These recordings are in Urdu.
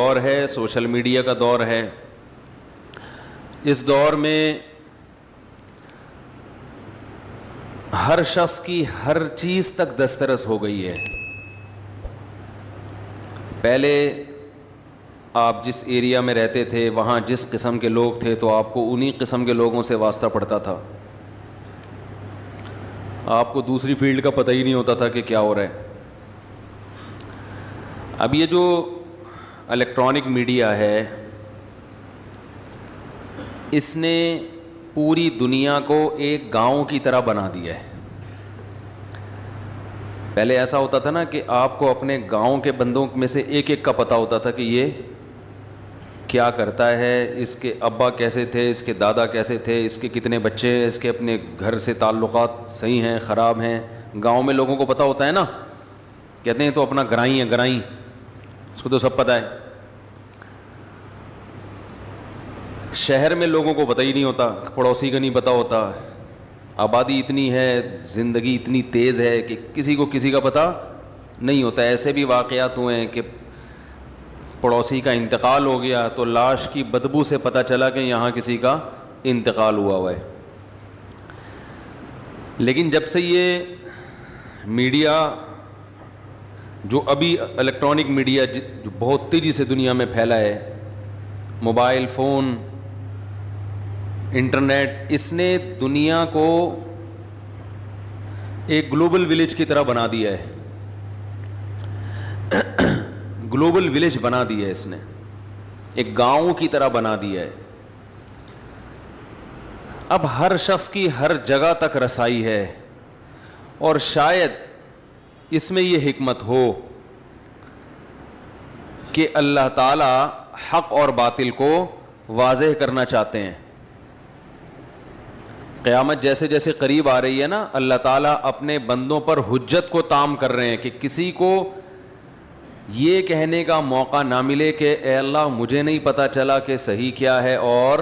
دور ہے، سوشل میڈیا کا دور ہے۔ اس دور میں ہر شخص کی ہر چیز تک دسترس ہو گئی ہے۔ پہلے آپ جس ایریا میں رہتے تھے وہاں جس قسم کے لوگ تھے تو آپ کو انہی قسم کے لوگوں سے واسطہ پڑتا تھا، آپ کو دوسری فیلڈ کا پتہ ہی نہیں ہوتا تھا کہ کیا ہو رہا ہے۔ اب یہ جو الیکٹرانک میڈیا ہے اس نے پوری دنیا کو ایک گاؤں کی طرح بنا دیا ہے۔ پہلے ایسا ہوتا تھا نا کہ آپ کو اپنے گاؤں کے بندوں میں سے ایک ایک کا پتہ ہوتا تھا کہ یہ کیا کرتا ہے، اس کے ابا کیسے تھے، اس کے دادا کیسے تھے، اس کے کتنے بچے ہیں، اس کے اپنے گھر سے تعلقات صحیح ہیں خراب ہیں۔ گاؤں میں لوگوں کو پتہ ہوتا ہے نا، کہتے ہیں تو اپنا گرائی ہے، گرائی اس کو تو سب پتہ ہے۔ شہر میں لوگوں کو پتہ ہی نہیں ہوتا، پڑوسی کا نہیں پتہ ہوتا۔ آبادی اتنی ہے، زندگی اتنی تیز ہے کہ کسی کو کسی کا پتہ نہیں ہوتا۔ ایسے بھی واقعات ہوئے ہیں کہ پڑوسی کا انتقال ہو گیا تو لاش کی بدبو سے پتہ چلا کہ یہاں کسی کا انتقال ہوا ہے۔ لیکن جب سے یہ میڈیا جو ابھی الیکٹرانک میڈیا جو بہت تیزی سے دنیا میں پھیلا ہے، موبائل فون، انٹرنیٹ، اس نے دنیا کو ایک گلوبل ولیج کی طرح بنا دیا ہے۔ گلوبل ولیج بنا دیا ہے، اس نے ایک گاؤں کی طرح بنا دیا ہے۔ اب ہر شخص کی ہر جگہ تک رسائی ہے، اور شاید اس میں یہ حکمت ہو کہ اللہ تعالی حق اور باطل کو واضح کرنا چاہتے ہیں۔ قیامت جیسے جیسے قریب آ رہی ہے نا، اللہ تعالیٰ اپنے بندوں پر حجت کو تام کر رہے ہیں کہ کسی کو یہ کہنے کا موقع نہ ملے کہ اے اللہ مجھے نہیں پتہ چلا کہ صحیح کیا ہے اور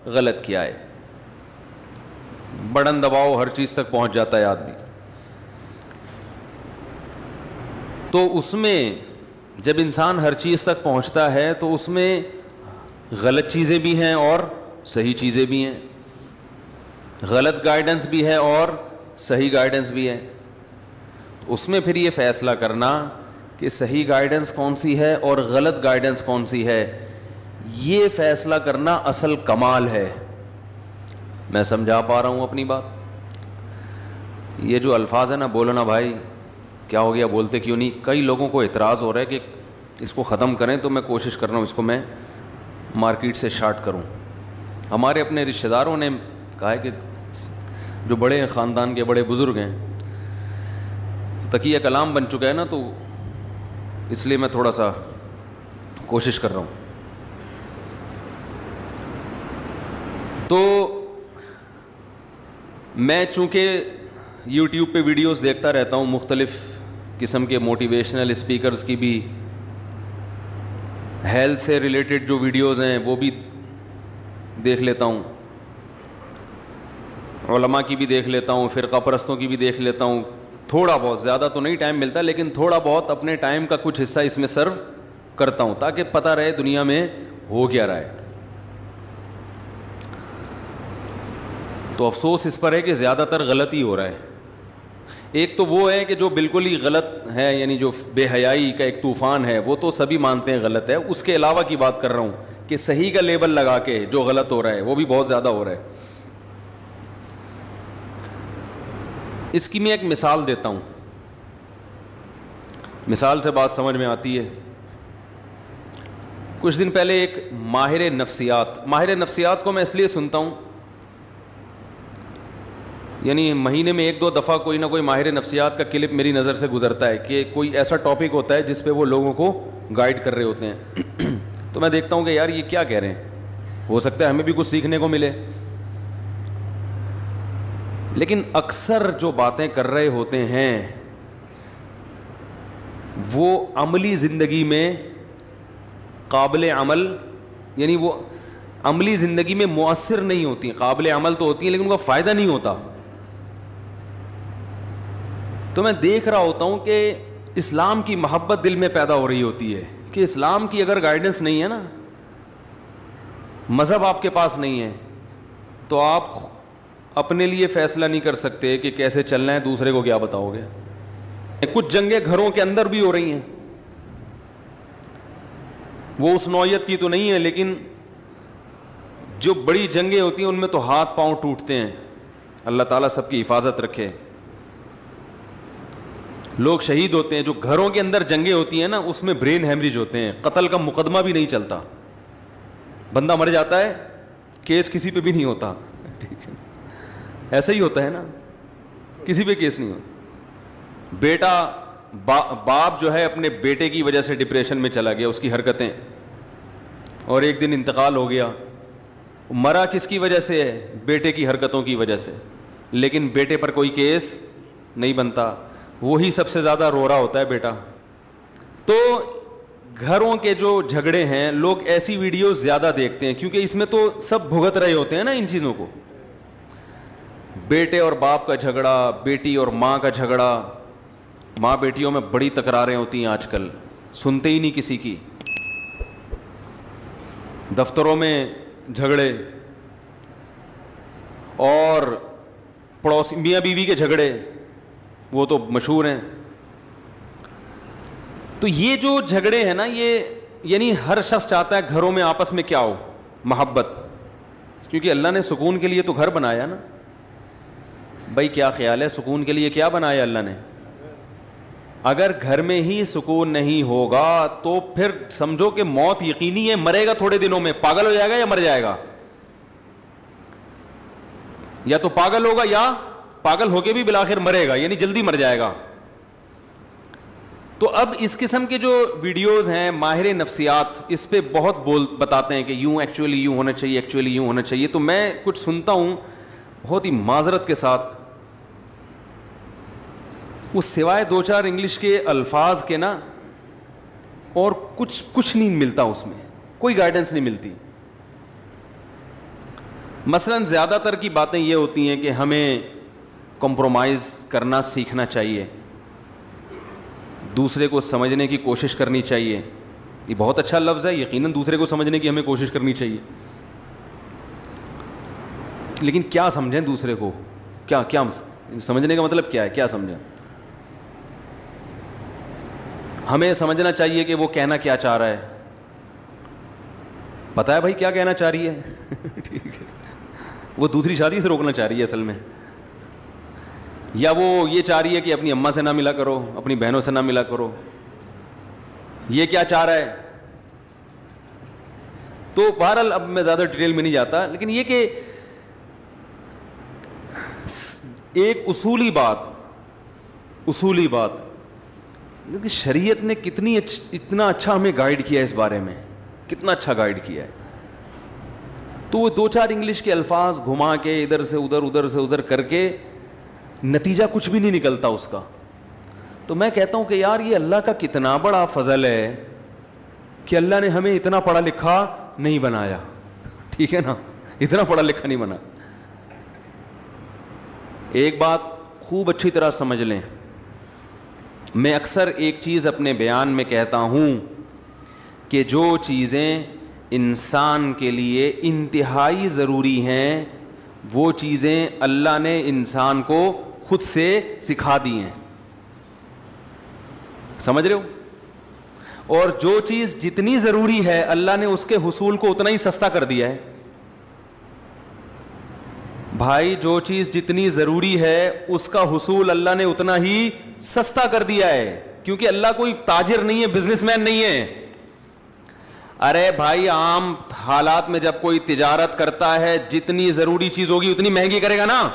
غلط کیا ہے۔ بٹن دباؤ ہر چیز تک پہنچ جاتا ہے آدمی۔ تو اس میں جب انسان ہر چیز تک پہنچتا ہے تو اس میں غلط چیزیں بھی ہیں اور صحیح چیزیں بھی ہیں، غلط گائیڈنس بھی ہے اور صحیح گائیڈنس بھی ہے۔ اس میں پھر یہ فیصلہ کرنا کہ صحیح گائیڈنس کون سی ہے اور غلط گائیڈنس کون سی ہے، یہ فیصلہ کرنا اصل کمال ہے۔ میں سمجھا پا رہا ہوں اپنی بات؟ یہ جو الفاظ ہے نا، بولنا بھائی کیا ہو گیا، بولتے کیوں نہیں؟ کئی لوگوں کو اعتراض ہو رہا ہے کہ اس کو ختم کریں، تو میں کوشش کر رہا ہوں اس کو میں مارکیٹ سے شارٹ کروں۔ ہمارے اپنے رشتہ داروں نے کہا ہے کہ جو بڑے ہیں، خاندان کے بڑے بزرگ ہیں، تقیہ کلام بن چکا ہے نا، تو اس لیے میں تھوڑا سا کوشش کر رہا ہوں۔ تو میں چونکہ یوٹیوب پہ ویڈیوز دیکھتا رہتا ہوں، مختلف قسم کے موٹیویشنل اسپیکرز کی بھی، ہیلتھ سے ریلیٹڈ جو ویڈیوز ہیں وہ بھی دیکھ لیتا ہوں، علماء کی بھی دیکھ لیتا ہوں، فرقہ پرستوں کی بھی دیکھ لیتا ہوں۔ تھوڑا بہت، زیادہ تو نہیں ٹائم ملتا، لیکن تھوڑا بہت اپنے ٹائم کا کچھ حصہ اس میں سرو کرتا ہوں تاکہ پتہ رہے دنیا میں ہو کیا رہا ہے۔ تو افسوس اس پر ہے کہ زیادہ تر غلط ہی ہو رہا ہے۔ ایک تو وہ ہے کہ جو بالکل ہی غلط ہے، یعنی جو بے حیائی کا ایک طوفان ہے، وہ تو سبھی مانتے ہیں غلط ہے۔ اس کے علاوہ کی بات کر رہا ہوں کہ صحیح کا لیبل لگا کے جو غلط ہو رہا ہے وہ بھی بہت زیادہ ہو رہا ہے۔ اس کی میں ایک مثال دیتا ہوں، مثال سے بات سمجھ میں آتی ہے۔ کچھ دن پہلے ایک ماہر نفسیات کو میں اس لیے سنتا ہوں، یعنی مہینے میں ایک دو دفعہ کوئی نہ کوئی ماہر نفسیات کا کلپ میری نظر سے گزرتا ہے کہ کوئی ایسا ٹاپک ہوتا ہے جس پہ وہ لوگوں کو گائیڈ کر رہے ہوتے ہیں۔ تو میں دیکھتا ہوں کہ یار یہ کیا کہہ رہے ہیں، ہو سکتا ہے ہمیں بھی کچھ سیکھنے کو ملے۔ لیکن اکثر جو باتیں کر رہے ہوتے ہیں وہ عملی زندگی میں قابل عمل، یعنی وہ عملی زندگی میں مؤثر نہیں ہوتی، قابل عمل تو ہوتی ہیں لیکن ان کا فائدہ نہیں ہوتا۔ تو میں دیکھ رہا ہوتا ہوں کہ اسلام کی محبت دل میں پیدا ہو رہی ہوتی ہے کہ اسلام کی اگر گائیڈنس نہیں ہے نا, مذہب آپ کے پاس نہیں ہے, تو آپ اپنے لیے فیصلہ نہیں کر سکتے کہ کیسے چلنا ہے, دوسرے کو کیا بتاؤ گے. کچھ جنگیں گھروں کے اندر بھی ہو رہی ہیں, وہ اس نوعیت کی تو نہیں ہے, لیکن جو بڑی جنگیں ہوتی ہیں ان میں تو ہاتھ پاؤں ٹوٹتے ہیں. اللہ تعالیٰ سب کی حفاظت رکھے. لوگ شہید ہوتے ہیں. جو گھروں کے اندر جنگیں ہوتی ہیں نا, اس میں برین ہیمریج ہوتے ہیں, قتل کا مقدمہ بھی نہیں چلتا, بندہ مر جاتا ہے, کیس کسی پہ بھی نہیں ہوتا. ٹھیک ہے, ایسا ہی ہوتا ہے نا, کسی پہ کیس نہیں ہوتا. بیٹا باپ جو ہے اپنے بیٹے کی وجہ سے ڈپریشن میں چلا گیا, اس کی حرکتیں, اور ایک دن انتقال ہو گیا. مرا کس کی وجہ سے ہے؟ بیٹے کی حرکتوں کی وجہ سے, لیکن بیٹے پر کوئی کیس نہیں بنتا. وہی سب سے زیادہ رو رہا ہوتا ہے بیٹا. تو گھروں کے جو جھگڑے ہیں, لوگ ایسی ویڈیوز زیادہ دیکھتے ہیں کیونکہ اس میں تو سب بھگت رہے ہوتے ہیں نا ان چیزوں کو. بیٹے اور باپ کا جھگڑا, بیٹی اور ماں کا جھگڑا, ماں بیٹیوں میں بڑی تکراریں ہوتی ہیں آج کل, سنتے ہی نہیں کسی کی. دفتروں میں جھگڑے, اور پڑوسی میاں بیوی کے جھگڑے, وہ تو مشہور ہیں. تو یہ جو جھگڑے ہیں نا, یہ یعنی ہر شخص چاہتا ہے گھروں میں آپس میں کیا ہو, محبت, کیونکہ اللہ نے سکون کے لیے تو گھر بنایا نا. بھائی کیا خیال ہے, سکون کے لیے کیا بنایا اللہ نے؟ اگر گھر میں ہی سکون نہیں ہوگا تو پھر سمجھو کہ موت یقینی ہے, مرے گا تھوڑے دنوں میں, پاگل ہو جائے گا یا مر جائے گا. یا تو پاگل ہوگا یا پاگل ہو کے بھی بالآخر مرے گا, یعنی جلدی مر جائے گا. تو اب اس قسم کے جو ویڈیوز ہیں, ماہر نفسیات اس پہ بہت بتاتے ہیں کہ یوں ایکچولی یوں ہونا چاہیے, ایکچولی یوں ہونا چاہیے. تو میں کچھ سنتا ہوں بہت ہی معذرت کے ساتھ, وہ سوائے 2-4 انگلش کے الفاظ کے نا اور کچھ نہیں ملتا, اس میں کوئی گائیڈنس نہیں ملتی. مثلا زیادہ تر کی باتیں یہ ہوتی ہیں کہ ہمیں کمپرومائز کرنا سیکھنا چاہیے, دوسرے کو سمجھنے کی کوشش کرنی چاہیے. یہ بہت اچھا لفظ ہے, یقیناً دوسرے کو سمجھنے کی ہمیں کوشش کرنی چاہیے, لیکن کیا سمجھیں دوسرے کو, کیا سمجھنے کا مطلب کیا ہے, کیا سمجھیں؟ ہمیں سمجھنا چاہیے کہ وہ کہنا کیا چاہ رہا ہے. پتا ہے بھائی کیا کہنا چاہ رہی ہے؟ ٹھیک ہے, وہ دوسری شادی سے روکنا چاہ رہی ہے اصل میں, یا وہ یہ چاہ رہی ہے کہ اپنی اماں سے نہ ملا کرو, اپنی بہنوں سے نہ ملا کرو. یہ کیا چاہ رہا ہے؟ تو بہرحال اب میں زیادہ ڈیٹیل میں نہیں جاتا, لیکن یہ کہ ایک اصولی بات شریعت نے اتنا اچھا ہمیں گائیڈ کیا ہے اس بارے میں, کتنا اچھا گائیڈ کیا ہے. تو وہ 2-4 انگلش کے الفاظ گھما کے ادھر سے ادھر کر کے نتیجہ کچھ بھی نہیں نکلتا اس کا. تو میں کہتا ہوں کہ یار یہ اللہ کا کتنا بڑا فضل ہے کہ اللہ نے ہمیں اتنا پڑھا لکھا نہیں بنایا. ٹھیک ہے نا, اتنا پڑھا لکھا نہیں بنا. ایک بات خوب اچھی طرح سمجھ لیں, میں اکثر ایک چیز اپنے بیان میں کہتا ہوں کہ جو چیزیں انسان کے لیے انتہائی ضروری ہیں وہ چیزیں اللہ نے انسان کو خود سے سکھا دی ہیں. سمجھ رہے ہو؟ اور جو چیز جتنی ضروری ہے اللہ نے اس کے حصول کو اتنا ہی سستا کر دیا ہے. بھائی جو چیز جتنی ضروری ہے اس کا حصول اللہ نے اتنا ہی سستا کر دیا ہے, کیونکہ اللہ کوئی تاجر نہیں ہے, بزنس مین نہیں ہے. ارے بھائی عام حالات میں جب کوئی تجارت کرتا ہے جتنی ضروری چیز ہوگی اتنی مہنگی کرے گا نا,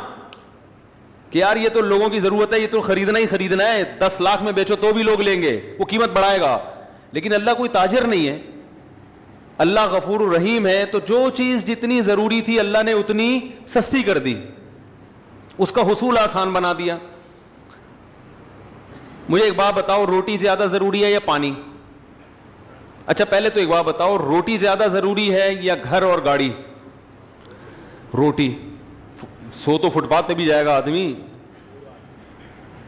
کہ یار یہ تو لوگوں کی ضرورت ہے, یہ تو خریدنا ہے, 10 لاکھ میں بیچو تو بھی لوگ لیں گے, وہ قیمت بڑھائے گا. لیکن اللہ کوئی تاجر نہیں ہے, اللہ غفور الرحیم ہے. تو جو چیز جتنی ضروری تھی اللہ نے اتنی سستی کر دی, اس کا حصول آسان بنا دیا. مجھے ایک بات بتاؤ, روٹی زیادہ ضروری ہے یا پانی؟ اچھا پہلے تو ایک بات بتاؤ, روٹی زیادہ ضروری ہے یا گھر اور گاڑی؟ روٹی. سو تو فٹ پاتھ پہ بھی جائے گا آدمی,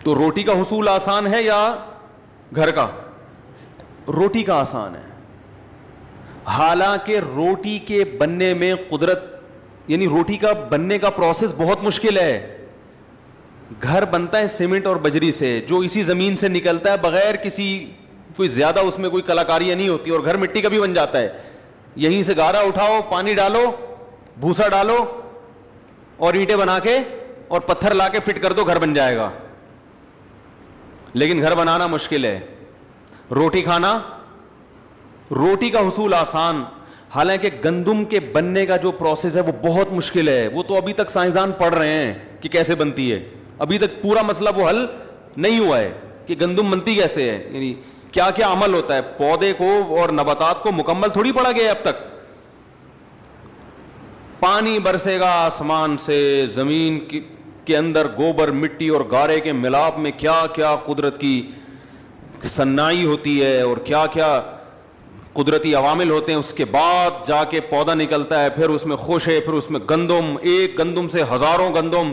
تو روٹی کا حصول آسان ہے یا گھر کا؟ روٹی کا آسان ہے. حالانکہ روٹی کے بننے میں قدرت, یعنی روٹی کا بننے کا پروسیس بہت مشکل ہے. گھر بنتا ہے سیمنٹ اور بجری سے, جو اسی زمین سے نکلتا ہے بغیر کسی کوئی زیادہ اس میں کوئی کلاکاریاں نہیں ہوتی, اور گھر مٹی کا بھی بن جاتا ہے. یہیں سے گارا اٹھاؤ, پانی ڈالو, بھوسا ڈالو اور اینٹیں بنا کے اور پتھر لا کے فٹ کر دو, گھر بن جائے گا. لیکن گھر بنانا مشکل ہے. روٹی کھانا, روٹی کا حصول آسان. حالانکہ گندم کے بننے کا جو پروسیس ہے وہ بہت مشکل ہے. وہ تو ابھی تک سائنسدان پڑھ رہے ہیں کہ کیسے بنتی ہے. ابھی تک پورا مسئلہ وہ حل نہیں ہوا ہے کہ گندم بنتی کیسے ہے, یعنی کیا کیا عمل ہوتا ہے. پودے کو اور نباتات کو مکمل تھوڑی پڑھا گیا ہے اب تک. پانی برسے گا آسمان سے, زمین کے اندر گوبر, مٹی اور گارے کے ملاپ میں کیا کیا قدرت کی صناعی ہوتی ہے اور کیا کیا قدرتی عوامل ہوتے ہیں. اس کے بعد جا کے پودا نکلتا ہے, پھر اس میں خوشے, پھر اس میں گندم, ایک گندم سے ہزاروں گندم,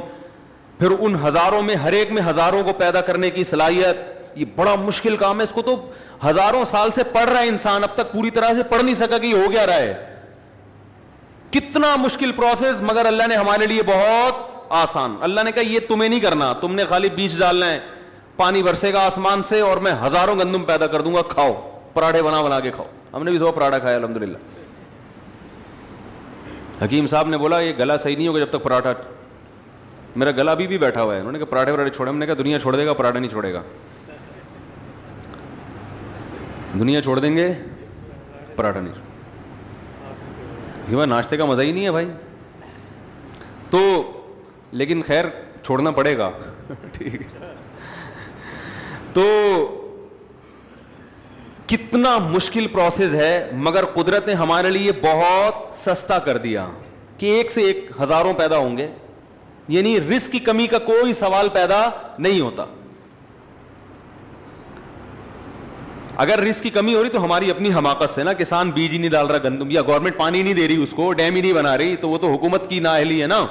پھر ان ہزاروں میں ہر ایک میں ہزاروں کو پیدا کرنے کی صلاحیت. یہ بڑا مشکل کام ہے. اس کو تو ہزاروں سال سے پڑھ رہا ہے انسان, اب تک پوری طرح سے پڑھ نہیں سکا کہ یہ ہو گیا رہا ہے. کتنا مشکل پروسیس, مگر اللہ نے ہمارے لیے بہت آسان. اللہ نے کہا یہ تمہیں نہیں کرنا, تم نے خالی بیج ڈالنا ہے, پانی برسے گا آسمان سے اور میں ہزاروں گندم پیدا کر دوں گا, کھاؤ, پراٹھے بنا بنا کے کھاؤ. ہم نے بھی صبح پراٹھا کھایا الحمدللہ. حکیم صاحب نے بولا یہ گلا صحیح نہیں ہوگا جب تک پراٹھا, میرا گلا ابھی بھی بیٹھا ہوا ہے. انہوں نے کہا پراٹھے پراٹھے چھوڑے. ہم نے کہا دنیا چھوڑ دے گا, پراٹھا نہیں چھوڑے گا. دنیا چھوڑ دیں گے, پراٹھا نہیں. ناشتے کا مزہ ہی نہیں ہے بھائی. تو لیکن خیر چھوڑنا پڑے گا. ٹھیک ہے. تو کتنا مشکل پروسیس ہے, مگر قدرت نے ہمارے لیے بہت سستا کر دیا کہ ایک سے ایک ہزاروں پیدا ہوں گے. یعنی رزق کی کمی کا کوئی سوال پیدا نہیں ہوتا. اگر رزق کی کمی ہو رہی تو ہماری اپنی حماقت سے نا, کسان بیج ہی نہیں ڈال رہا گندم, یا گورنمنٹ پانی نہیں دے رہی اس کو, ڈیم ہی نہیں بنا رہی, تو وہ تو حکومت کی نااہلی ہے نا,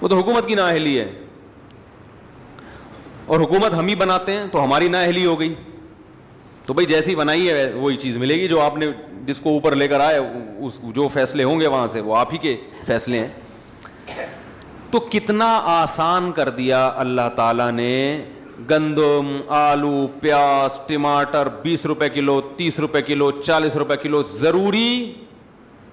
وہ تو حکومت کی نااہلی ہے. اور حکومت ہم ہی بناتے ہیں تو ہماری نااہلی ہو گئی. تو بھائی جیسی بنائی ہے وہی چیز ملے گی, جو آپ نے جس کو اوپر لے کر آئے, اس جو فیصلے ہوں گے وہاں سے وہ آپ ہی کے فیصلے ہیں. تو کتنا آسان کر دیا اللہ تعالیٰ نے. گندم, آلو, پیاز, ٹماٹر 20 روپے کلو, 30 روپے کلو, 40 روپے کلو. ضروری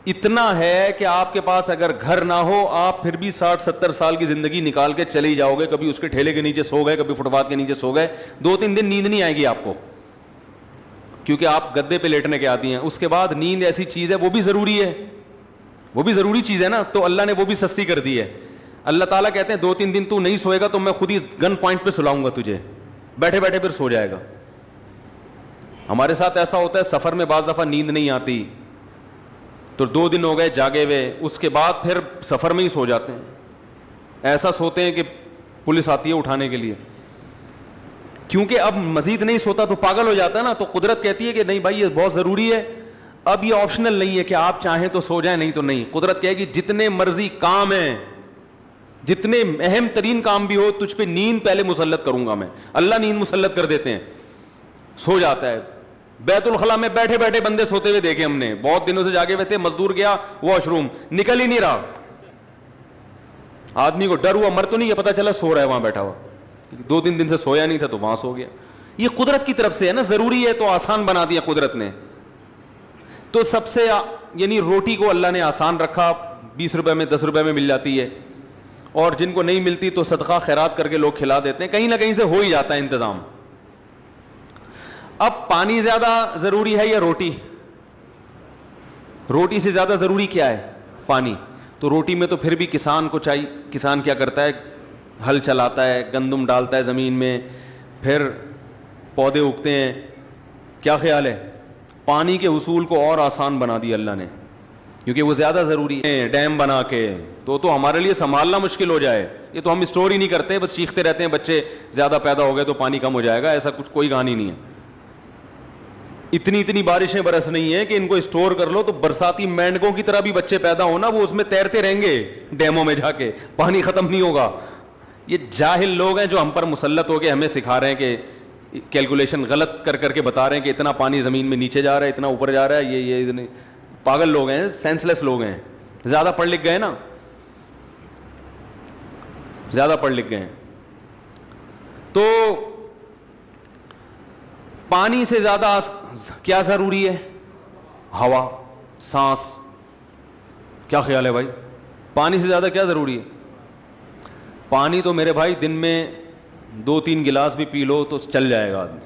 اتنا ہے کہ آپ کے پاس اگر گھر نہ ہو, آپ پھر بھی 60-70 سال کی زندگی نکال کے چلے ہی جاؤ گے. کبھی اس کے ٹھیلے کے نیچے سو گئے, کبھی فٹ پاتھ کے نیچے سو گئے, 2-3 دن نیند نہیں آئے گی آپ کو, کیونکہ آپ گدے پہ لیٹنے کے عادی ہیں. اس کے بعد نیند ایسی چیز ہے, وہ بھی ضروری ہے, وہ بھی ضروری چیز ہے نا, تو اللہ نے وہ بھی سستی کر دی ہے. اللہ تعالیٰ کہتے ہیں 2-3 دن تو نہیں سوئے گا تو میں خود ہی گن پوائنٹ پہ سلاؤں گا تجھے, بیٹھے بیٹھے پھر سو جائے گا. ہمارے ساتھ ایسا ہوتا ہے, سفر میں بعض دفعہ نیند نہیں آتی تو 2 دن ہو گئے جاگے ہوئے, اس کے بعد پھر سفر میں ہی سو جاتے ہیں. ایسا سوتے ہیں کہ پولیس آتی ہے اٹھانے کے لیے, کیونکہ اب مزید نہیں سوتا تو پاگل ہو جاتا ہے نا. تو قدرت کہتی ہے کہ نہیں بھائی یہ بہت ضروری ہے, اب یہ آپشنل نہیں ہے کہ آپ چاہیں تو سو جائیں, نہیں تو نہیں. قدرت کہے گی جتنے مرضی کام ہیں, جتنے اہم ترین کام بھی ہو, تجھ پہ نیند پہلے مسلط کروں گا میں. اللہ نیند مسلط کر دیتے ہیں, سو جاتا ہے. بیت الخلاء میں بیٹھے بیٹھے بندے سوتے ہوئے دیکھے ہم نے, بہت دنوں سے جاگے ہوئے تھے, مزدور گیا واش روم, نکل ہی نہیں رہا. آدمی کو ڈر ہوا, مر تو نہیں, یہ پتا چلا سو رہا ہے وہاں بیٹھا ہوا, 2-3 دن سے سویا نہیں تھا تو وہاں سو گیا. یہ قدرت کی طرف سے ہے نا, ضروری ہے تو آسان بنا دیا قدرت نے. تو سب سے یعنی روٹی کو اللہ نے آسان رکھا, 20 روپے میں 10 روپے میں مل جاتی ہے, اور جن کو نہیں ملتی تو صدقہ خیرات کر کے لوگ کھلا دیتے ہیں, کہیں نہ کہیں سے ہو ہی جاتا ہے انتظام. اب پانی زیادہ ضروری ہے یا روٹی؟ روٹی سے زیادہ ضروری کیا ہے؟ پانی. تو روٹی میں تو پھر بھی کسان کو چاہیے. کسان کیا کرتا ہے, ہل چلاتا ہے, گندم ڈالتا ہے زمین میں, پھر پودے اگتے ہیں. کیا خیال ہے؟ پانی کے حصول کو اور آسان بنا دیا اللہ نے, کیونکہ وہ زیادہ ضروری ہے. ڈیم بنا کے تو ہمارے لیے سنبھالنا مشکل ہو جائے. یہ تو ہم اسٹور ہی نہیں کرتے, بس چیختے رہتے ہیں بچے زیادہ پیدا ہو گئے تو پانی کم ہو جائے گا, ایسا کچھ کوئی کہانی نہیں ہے. اتنی بارشیں برس نہیں ہیں کہ ان کو اسٹور کر لو تو برساتی مینڈکوں کی طرح بھی بچے پیدا ہونا, وہ اس میں تیرتے رہیں گے ڈیموں میں جا کے, پانی ختم نہیں ہوگا. یہ جاہل لوگ ہیں جو ہم پر مسلط ہو کے ہمیں سکھا رہے ہیں کہ کیلکولیشن غلط کر کر کے بتا رہے ہیں کہ اتنا پانی زمین میں نیچے جا رہا ہے, اتنا اوپر جا رہا ہے. یہ پاگل لوگ ہیں, سینس لوگ ہیں, زیادہ پڑھ لکھ گئے نا, زیادہ پڑھ لکھ گئے ہیں. تو پانی سے زیادہ کیا ضروری ہے؟ ہوا, سانس. کیا خیال ہے بھائی, پانی سے زیادہ کیا ضروری ہے؟ پانی تو میرے بھائی دن میں 2-3 گلاس بھی پی لو تو چل جائے گا آدمی.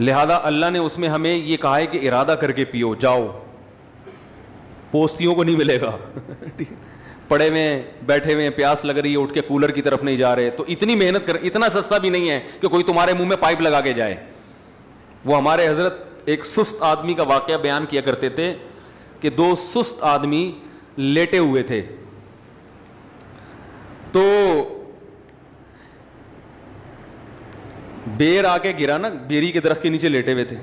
لہذا اللہ نے اس میں ہمیں یہ کہا ہے کہ ارادہ کر کے پیو, جاؤ, پوستیوں کو نہیں ملے گا. پڑے ہوئے بیٹھے ہوئے پیاس لگ رہی ہے, اٹھ کے کولر کی طرف نہیں جا رہے, تو اتنی محنت کر, اتنا سستا بھی نہیں ہے کہ کوئی تمہارے منہ میں پائپ لگا کے جائے. وہ ہمارے حضرت ایک سست آدمی کا واقعہ بیان کیا کرتے تھے کہ 2 سست آدمی لیٹے ہوئے تھے, تو بیر آ کے گرا نا, بیری کے درخت کے نیچے لیٹے ہوئے تھے.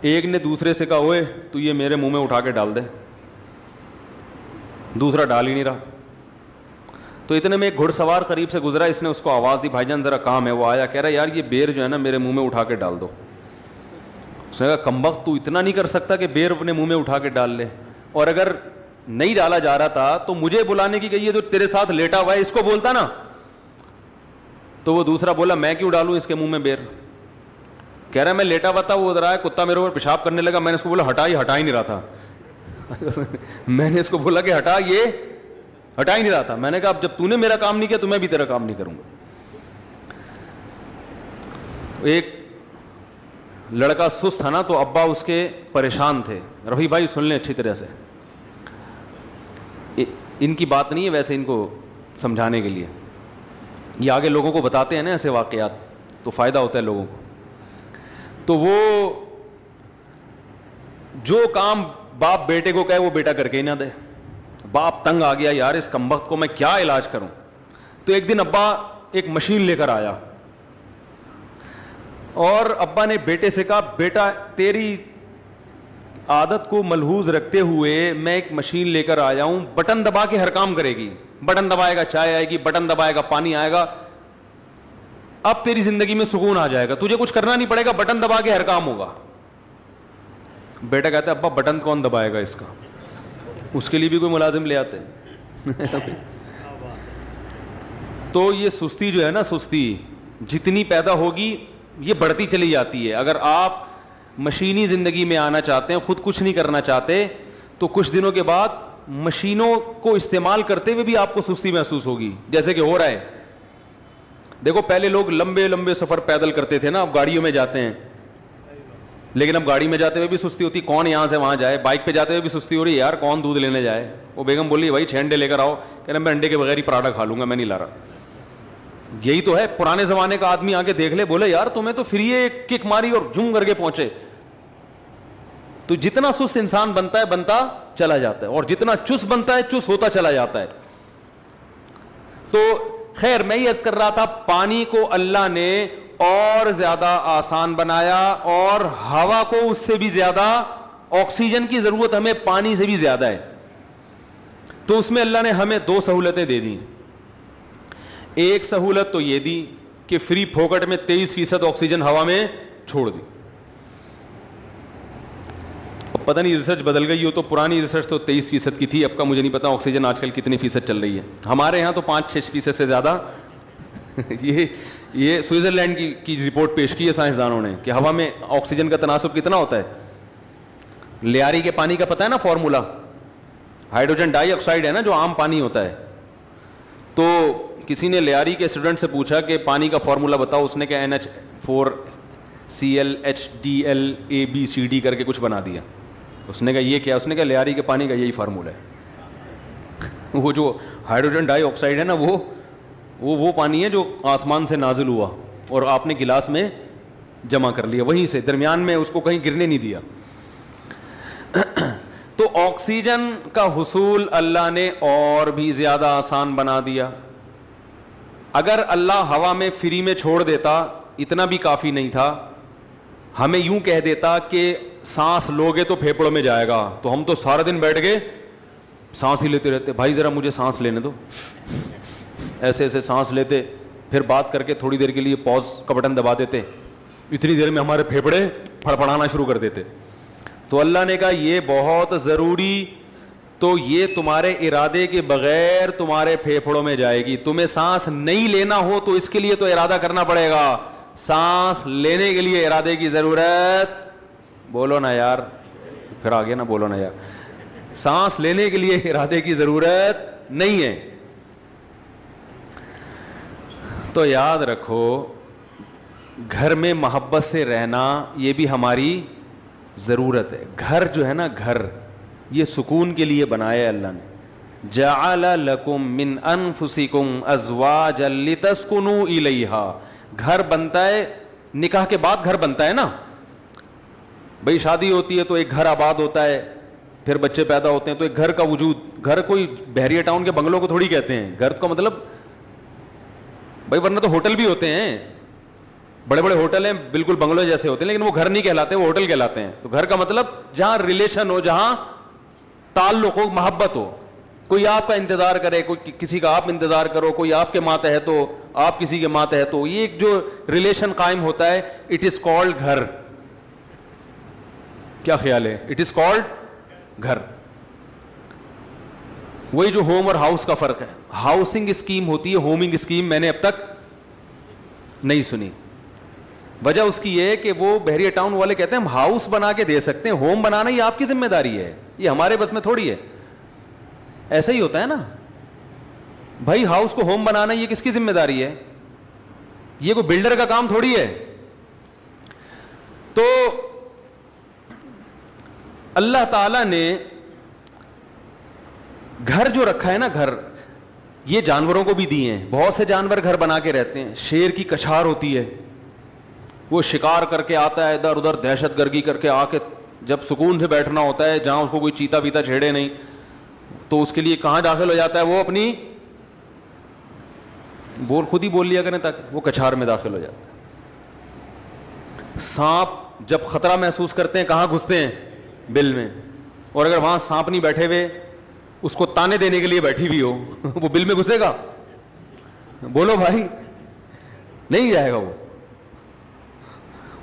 ایک نے دوسرے سے کہا, اوئے تو یہ میرے منہ میں اٹھا کے ڈال دے. دوسرا ڈال ہی نہیں رہا. تو اتنے میں ایک گھڑ سوار قریب سے گزرا, اس نے اس کو آواز دی, بھائی جان ذرا کام ہے. وہ آیا, کہہ رہا یار یہ بیر جو ہے نا میرے منہ میں اٹھا کے ڈال دو. اس نے کہا کمبخت تو اتنا نہیں کر سکتا کہ بیر اپنے منہ میں اٹھا کے ڈال لے, اور اگر نہیں ڈالا جا رہا تھا تو مجھے بلانے کی گئی ہے جو تیرے ساتھ لیٹا ہوا ہے اس کو بولتا نا. تو وہ دوسرا بولا میں کیوں ڈالوں اس کے منہ میں بیر. کہہ رہا میں لیٹا ہوا تھا, وہ ادھر آیا, کتا میرے اوپر پیشاب کرنے لگا, میں نے اس کو بولا ہٹا, یہ ہٹا ہی نہیں رہا تھا. میں نے اس کو بولا کہ ہٹا, یہ ہٹا ہی نہیں رہا تھا. میں نے کہا اب جب تو نے میرا کام نہیں کیا تو میں بھی تیرا کام نہیں کروں گا. ایک لڑکا سست تھا نا, تو ابا اس کے پریشان تھے. رفیع بھائی سن لیں اچھی طرح سے, ان کی بات نہیں ہے ویسے, ان کو سمجھانے کے لیے. یہ آگے لوگوں کو بتاتے ہیں نا ایسے واقعات, تو فائدہ ہوتا ہے لوگوں کو. تو وہ جو کام باپ بیٹے کو کہے وہ بیٹا کر کے ہی نہ دے. باپ تنگ آ گیا, یار اس کمبخت کو میں کیا علاج کروں. تو ایک دن ابا ایک مشین لے کر آیا, اور ابا نے بیٹے سے کہا, بیٹا تیری عادت کو ملحوظ رکھتے ہوئے میں ایک مشین لے کر آیا ہوں, بٹن دبا کے ہر کام کرے گی. بٹن دبائے گا چائے آئے گی, بٹن دبائے گا پانی آئے گا. اب تیری زندگی میں سکون آ جائے گا, تجھے کچھ کرنا نہیں پڑے گا, بٹن دبا کے ہر کام ہوگا. بیٹا کہتا ہے ابا بٹن کون دبائے گا اس کا, اس کے لیے بھی کوئی ملازم لے آتے. تو یہ سستی جو ہے نا, سستی جتنی پیدا ہوگی یہ بڑھتی چلی جاتی ہے. اگر آپ مشینی زندگی میں آنا چاہتے ہیں, خود کچھ نہیں کرنا چاہتے, تو کچھ دنوں کے بعد مشینوں کو استعمال کرتے ہوئے بھی آپ کو سستی محسوس ہوگی, جیسے کہ ہو رہا ہے. دیکھو پہلے لوگ لمبے لمبے سفر پیدل کرتے تھے نا, اب گاڑیوں میں جاتے ہیں, لیکن اب گاڑی میں جاتے ہوئے بھی سستی ہوتی, کون یہاں سے وہاں جائے. بائک پہ جاتے ہوئے بھی سستی ہو رہی ہے, یار کون دودھ لینے جائے. وہ بیگم بولی بھائی 6 انڈے لے کر آؤ, کہہ رہے میں انڈے کے بغیر ہی پراٹھا کھا لوں گا, میں نہیں لا رہا. یہی تو ہے. پرانے زمانے کا آدمی آ کے دیکھ لے, بولے یار تمہیں تو فری ایک کک ماری اور جھوم کر کے پہنچے. تو جتنا سست انسان بنتا ہے بنتا چلا جاتا ہے, اور جتنا چست بنتا ہے چست ہوتا چلا جاتا ہے. تو خیر میں یہ عرض کر رہا تھا, پانی کو اللہ نے اور زیادہ آسان بنایا, اور ہوا کو اس سے بھی زیادہ, آکسیجن کی ضرورت ہمیں پانی سے بھی زیادہ ہے. تو اس میں اللہ نے ہمیں 2 سہولتیں دے دی. ایک سہولت تو یہ دی کہ فری پھوکٹ میں 23% آکسیجن ہوا میں چھوڑ دی. اب پتہ نہیں ریسرچ بدل گئی ہو, تو پرانی ریسرچ تو 23% کی تھی, اب کا مجھے نہیں پتا آکسیجن آج کل کتنی فیصد چل رہی ہے. ہمارے یہاں تو 5-6% سے زیادہ. یہ سوئٹزرلینڈ کی رپورٹ پیش کی ہے سائنسدانوں نے کہ ہوا میں آکسیجن کا تناسب کتنا ہوتا ہے. لیاری کے پانی کا پتہ ہے نا فارمولا, ہائیڈروجن ڈائی آکسائڈ ہے نا جو عام پانی ہوتا ہے. تو کسی نے لیاری کے اسٹوڈنٹ سے پوچھا کہ پانی کا فارمولا بتاؤ, اس نے کہا NH4Cl کر کے کچھ بنا دیا. اس نے کہا یہ کیا, اس نے کہا لیاری کے پانی کا یہی فارمولا ہے. وہ جو ہائیڈروجن ڈائی آکسائڈ ہے نا, وہ پانی ہے جو آسمان سے نازل ہوا اور آپ نے گلاس میں جمع کر لیا, وہیں سے درمیان میں اس کو کہیں گرنے نہیں دیا. تو آکسیجن کا حصول اللہ نے اور بھی زیادہ آسان بنا دیا. اگر اللہ ہوا میں فری میں چھوڑ دیتا اتنا بھی کافی نہیں تھا. ہمیں یوں کہہ دیتا کہ سانس لوگے تو پھیپڑوں میں جائے گا, تو ہم تو سارا دن بیٹھ کے سانس ہی لیتے رہتے. بھائی ذرا مجھے سانس لینے دو, ایسے ایسے سانس لیتے, پھر بات کر کے تھوڑی دیر کے لیے پاز کا بٹن دبا دیتے, اتنی دیر میں ہمارے پھیپھڑے پھڑپڑانا شروع کر دیتے. تو اللہ نے کہا یہ بہت ضروری, تو یہ تمہارے ارادے کے بغیر تمہارے پھیپھڑوں میں جائے گی. تمہیں سانس نہیں لینا ہو تو اس کے لیے تو ارادہ کرنا پڑے گا, سانس لینے کے لیے ارادے کی ضرورت, بولو نا یار, پھر آگے نا بولو نا یار, سانس لینے کے لیے ارادے کی ضرورت نہیں ہے. تو یاد رکھو گھر میں محبت سے رہنا یہ بھی ہماری ضرورت ہے. گھر جو ہے نا, گھر یہ سکون کے لیے بنایا اللہ نے. جعل لکم من انفسکم ازواجا لتسکنوا الیہا. گھر بنتا ہے نکاح کے بعد, گھر بنتا ہے نا بھئی, شادی ہوتی ہے تو ایک گھر آباد ہوتا ہے, پھر بچے پیدا ہوتے ہیں تو ایک گھر کا وجود. گھر کوئی بحریہ ٹاؤن کے بنگلوں کو تھوڑی کہتے ہیں, گھر کا مطلب بھائی, ورنہ تو ہوٹل بھی ہوتے ہیں, بڑے بڑے ہوٹل ہیں بالکل بنگلوں جیسے ہوتے ہیں, لیکن وہ گھر نہیں کہلاتے, وہ ہوٹل کہلاتے ہیں. تو گھر کا مطلب جہاں ریلیشن ہو, جہاں تعلق ہو, محبت ہو, کوئی آپ کا انتظار کرے, کوئی کسی کا آپ انتظار کرو, کوئی آپ کے ماتحت ہو, آپ کسی کے ماتحت ہو, یہ ایک جو ریلیشن قائم ہوتا ہے, اٹ از کالڈ گھر. کیا خیال ہے؟ اٹ از کالڈ گھر. وہی جو ہوم اور ہاؤس کا فرق ہے. ہاؤسنگ اسکیم ہوتی ہے, ہومنگ اسکیم میں نے اب تک نہیں سنی. وجہ اس کی یہ ہے کہ وہ بحریہ ٹاؤن والے کہتے ہیں ہم ہاؤس بنا کے دے سکتے ہیں, ہوم بنانا یہ آپ کی ذمہ داری ہے, یہ ہمارے بس میں تھوڑی ہے. ایسا ہی ہوتا ہے نا بھائی, ہاؤس کو ہوم بنانا یہ کس کی ذمہ داری ہے؟ یہ کوئی بلڈر کا کام تھوڑی ہے. تو اللہ تعالی نے گھر جو رکھا ہے نا, گھر یہ جانوروں کو بھی دیے ہیں. بہت سے جانور گھر بنا کے رہتے ہیں. شیر کی کچھار ہوتی ہے, وہ شکار کر کے آتا ہے, ادھر ادھر دہشت گردی کر کے آ کے جب سکون سے بیٹھنا ہوتا ہے, جہاں اس کو کوئی چیتا پیتا چھیڑے نہیں, تو اس کے لیے کہاں داخل ہو جاتا ہے؟ وہ اپنی خود ہی بول لیا کریں تک وہ کچھار میں داخل ہو جاتا ہے. سانپ جب خطرہ محسوس کرتے ہیں کہاں گھستے ہیں؟ بل میں. اور اگر وہاں سانپ نہیں بیٹھے ہوئے, اس کو تانے دینے کے لیے بیٹھی بھی ہو, وہ بل میں گھسے گا؟ بولو بھائی, نہیں جائے گا.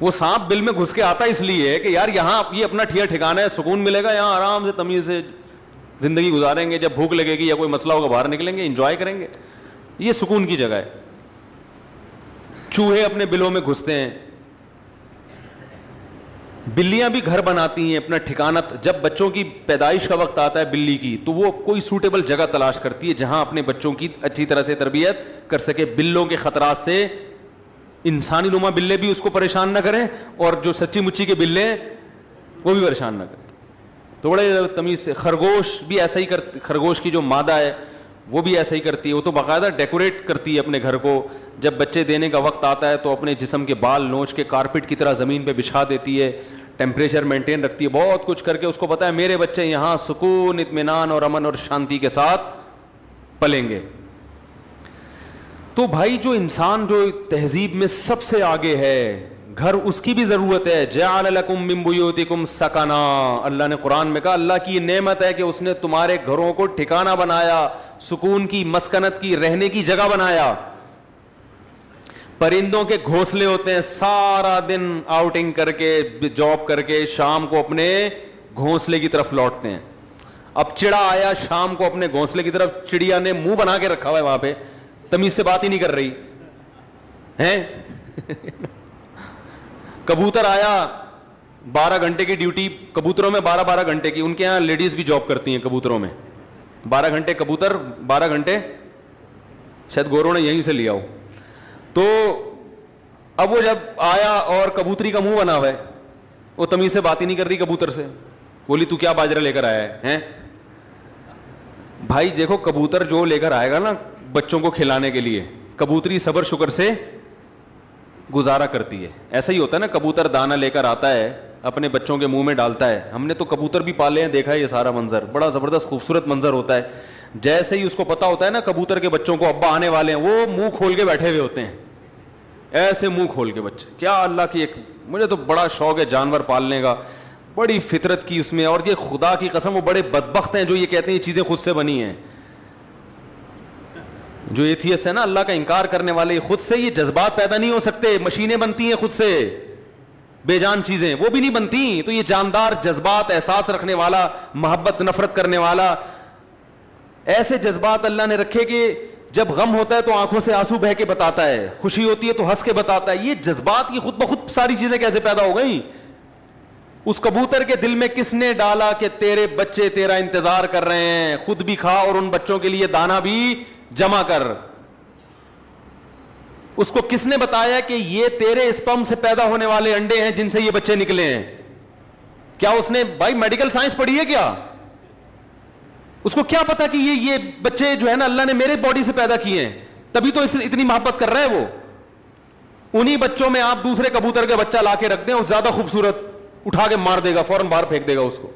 وہ سانپ بل میں گھس کے آتا اس لیے کہ یار یہاں یہ اپنا ٹھکانا ہے, سکون ملے گا, یہاں آرام سے تمیز سے زندگی گزاریں گے, جب بھوک لگے گی یا کوئی مسئلہ ہوگا باہر نکلیں گے, انجوائے کریں گے, یہ سکون کی جگہ ہے. چوہے اپنے بلوں میں گھستے ہیں, بلیاں بھی گھر بناتی ہیں اپنا ٹھکانہ. جب بچوں کی پیدائش کا وقت آتا ہے بلی کی, تو وہ کوئی سوٹیبل جگہ تلاش کرتی ہے جہاں اپنے بچوں کی اچھی طرح سے تربیت کر سکے. بلوں کے خطرات سے انسانی نما بلے بھی اس کو پریشان نہ کریں, اور جو سچی مچی کے بلے ہیں وہ بھی پریشان نہ کریں. تو بڑے تمیز سے. خرگوش بھی ایسا ہی کرتی, خرگوش کی جو مادہ ہے وہ بھی ایسا ہی کرتی ہے. وہ تو باقاعدہ ڈیکوریٹ کرتی ہے اپنے گھر کو. جب بچے دینے کا وقت آتا ہے تو اپنے جسم کے بال نوچ کے کارپٹ کی طرح زمین پہ بچھا دیتی ہے, ٹیمپریچر مینٹین رکھتی ہے, بہت کچھ کر کے اس کو پتا ہے میرے بچے یہاں سکون, اطمینان اور امن اور شانتی کے ساتھ پلیں گے. تو بھائی جو انسان جو تہذیب میں سب سے آگے ہے, گھر اس کی بھی ضرورت ہے. جعل لکم من بیوتکم سکنا, اللہ نے قرآن میں کہا اللہ کی یہ نعمت ہے کہ اس نے تمہارے گھروں کو ٹھکانہ بنایا, سکون کی, مسکنت کی, رہنے کی جگہ بنایا. پرندوں کے گھونسلے ہوتے ہیں, سارا دن آؤٹنگ کر کے جاب کر کے شام کو اپنے گھونسلے کی طرف لوٹتے ہیں. اب چڑا آیا شام کو اپنے گھونسلے کی طرف, چڑیا نے منہ بنا کے رکھا ہوا ہے وہاں پہ, تمیز سے بات ہی نہیں کر رہی ہیں. کبوتر آیا, 12 گھنٹے کی ڈیوٹی کبوتروں میں, 12 گھنٹے کی. ان کے یہاں لیڈیز بھی جاب کرتی ہیں کبوتروں میں. 12 گھنٹے کبوتر, 12 گھنٹے شاید گوروں نے یہیں سے لیا ہو. تو اب وہ جب آیا اور کبوتری کا منہ بنا ہوا ہے, وہ تمیز سے بات ہی نہیں کر رہی کبوتر سے. بولی تو کیا باجرہ لے کر آیا ہے؟ بھائی دیکھو کبوتر جو لے کر آئے گا نا بچوں کو کھلانے کے لیے, کبوتری صبر شکر سے گزارا کرتی ہے. ایسا ہی ہوتا ہے نا, کبوتر دانہ لے کر آتا ہے اپنے بچوں کے منہ میں ڈالتا ہے. ہم نے تو کبوتر بھی پالے ہیں, دیکھا ہے یہ سارا منظر, بڑا زبردست خوبصورت منظر ہوتا ہے. جیسے ہی اس کو پتا ہوتا ہے نا کبوتر کے بچوں کو ابا آنے والے ہیں, وہ منہ کھول کے بیٹھے ہوئے ہوتے ہیں, ایسے منہ کھول کے بچے. کیا اللہ کی ایک, مجھے تو بڑا شوق ہے جانور پالنے کا, بڑی فطرت کی اس میں. اور یہ خدا کی قسم وہ بڑے بدبخت ہیں جو یہ کہتے ہیں یہ چیزیں خود سے بنی ہیں. جو ایتھیسٹ ہے نا, اللہ کا انکار کرنے والے, خود سے یہ جذبات پیدا نہیں ہو سکتے. مشینیں بنتی ہیں خود سے, بے جان چیزیں وہ بھی نہیں بنتی. تو یہ جاندار جذبات, احساس رکھنے والا, محبت نفرت کرنے والا, ایسے جذبات اللہ نے رکھے کہ جب غم ہوتا ہے تو آنکھوں سے آنسو بہہ کے بتاتا ہے, خوشی ہوتی ہے تو ہنس کے بتاتا ہے. یہ جذبات کی خود بخود ساری چیزیں کیسے پیدا ہو گئیں؟ اس کبوتر کے دل میں کس نے ڈالا کہ تیرے بچے تیرا انتظار کر رہے ہیں, خود بھی کھا اور ان بچوں کے لیے دانا بھی جمع کر. اس کو کس نے بتایا کہ یہ تیرے اسپرم سے پیدا ہونے والے انڈے ہیں جن سے یہ بچے نکلے ہیں؟ کیا اس نے بھائی میڈیکل سائنس پڑھی ہے کیا؟ اس کو کیا پتا کہ یہ بچے جو ہے نا اللہ نے میرے باڈی سے پیدا کیے ہیں, تبھی تو اتنی محبت کر رہا ہے وہ. انہی بچوں میں آپ دوسرے کبوتر کا بچہ لا کے رکھ دیں اور زیادہ خوبصورت, اٹھا کے مار دے گا, فوراً باہر پھینک دے گا اس کو,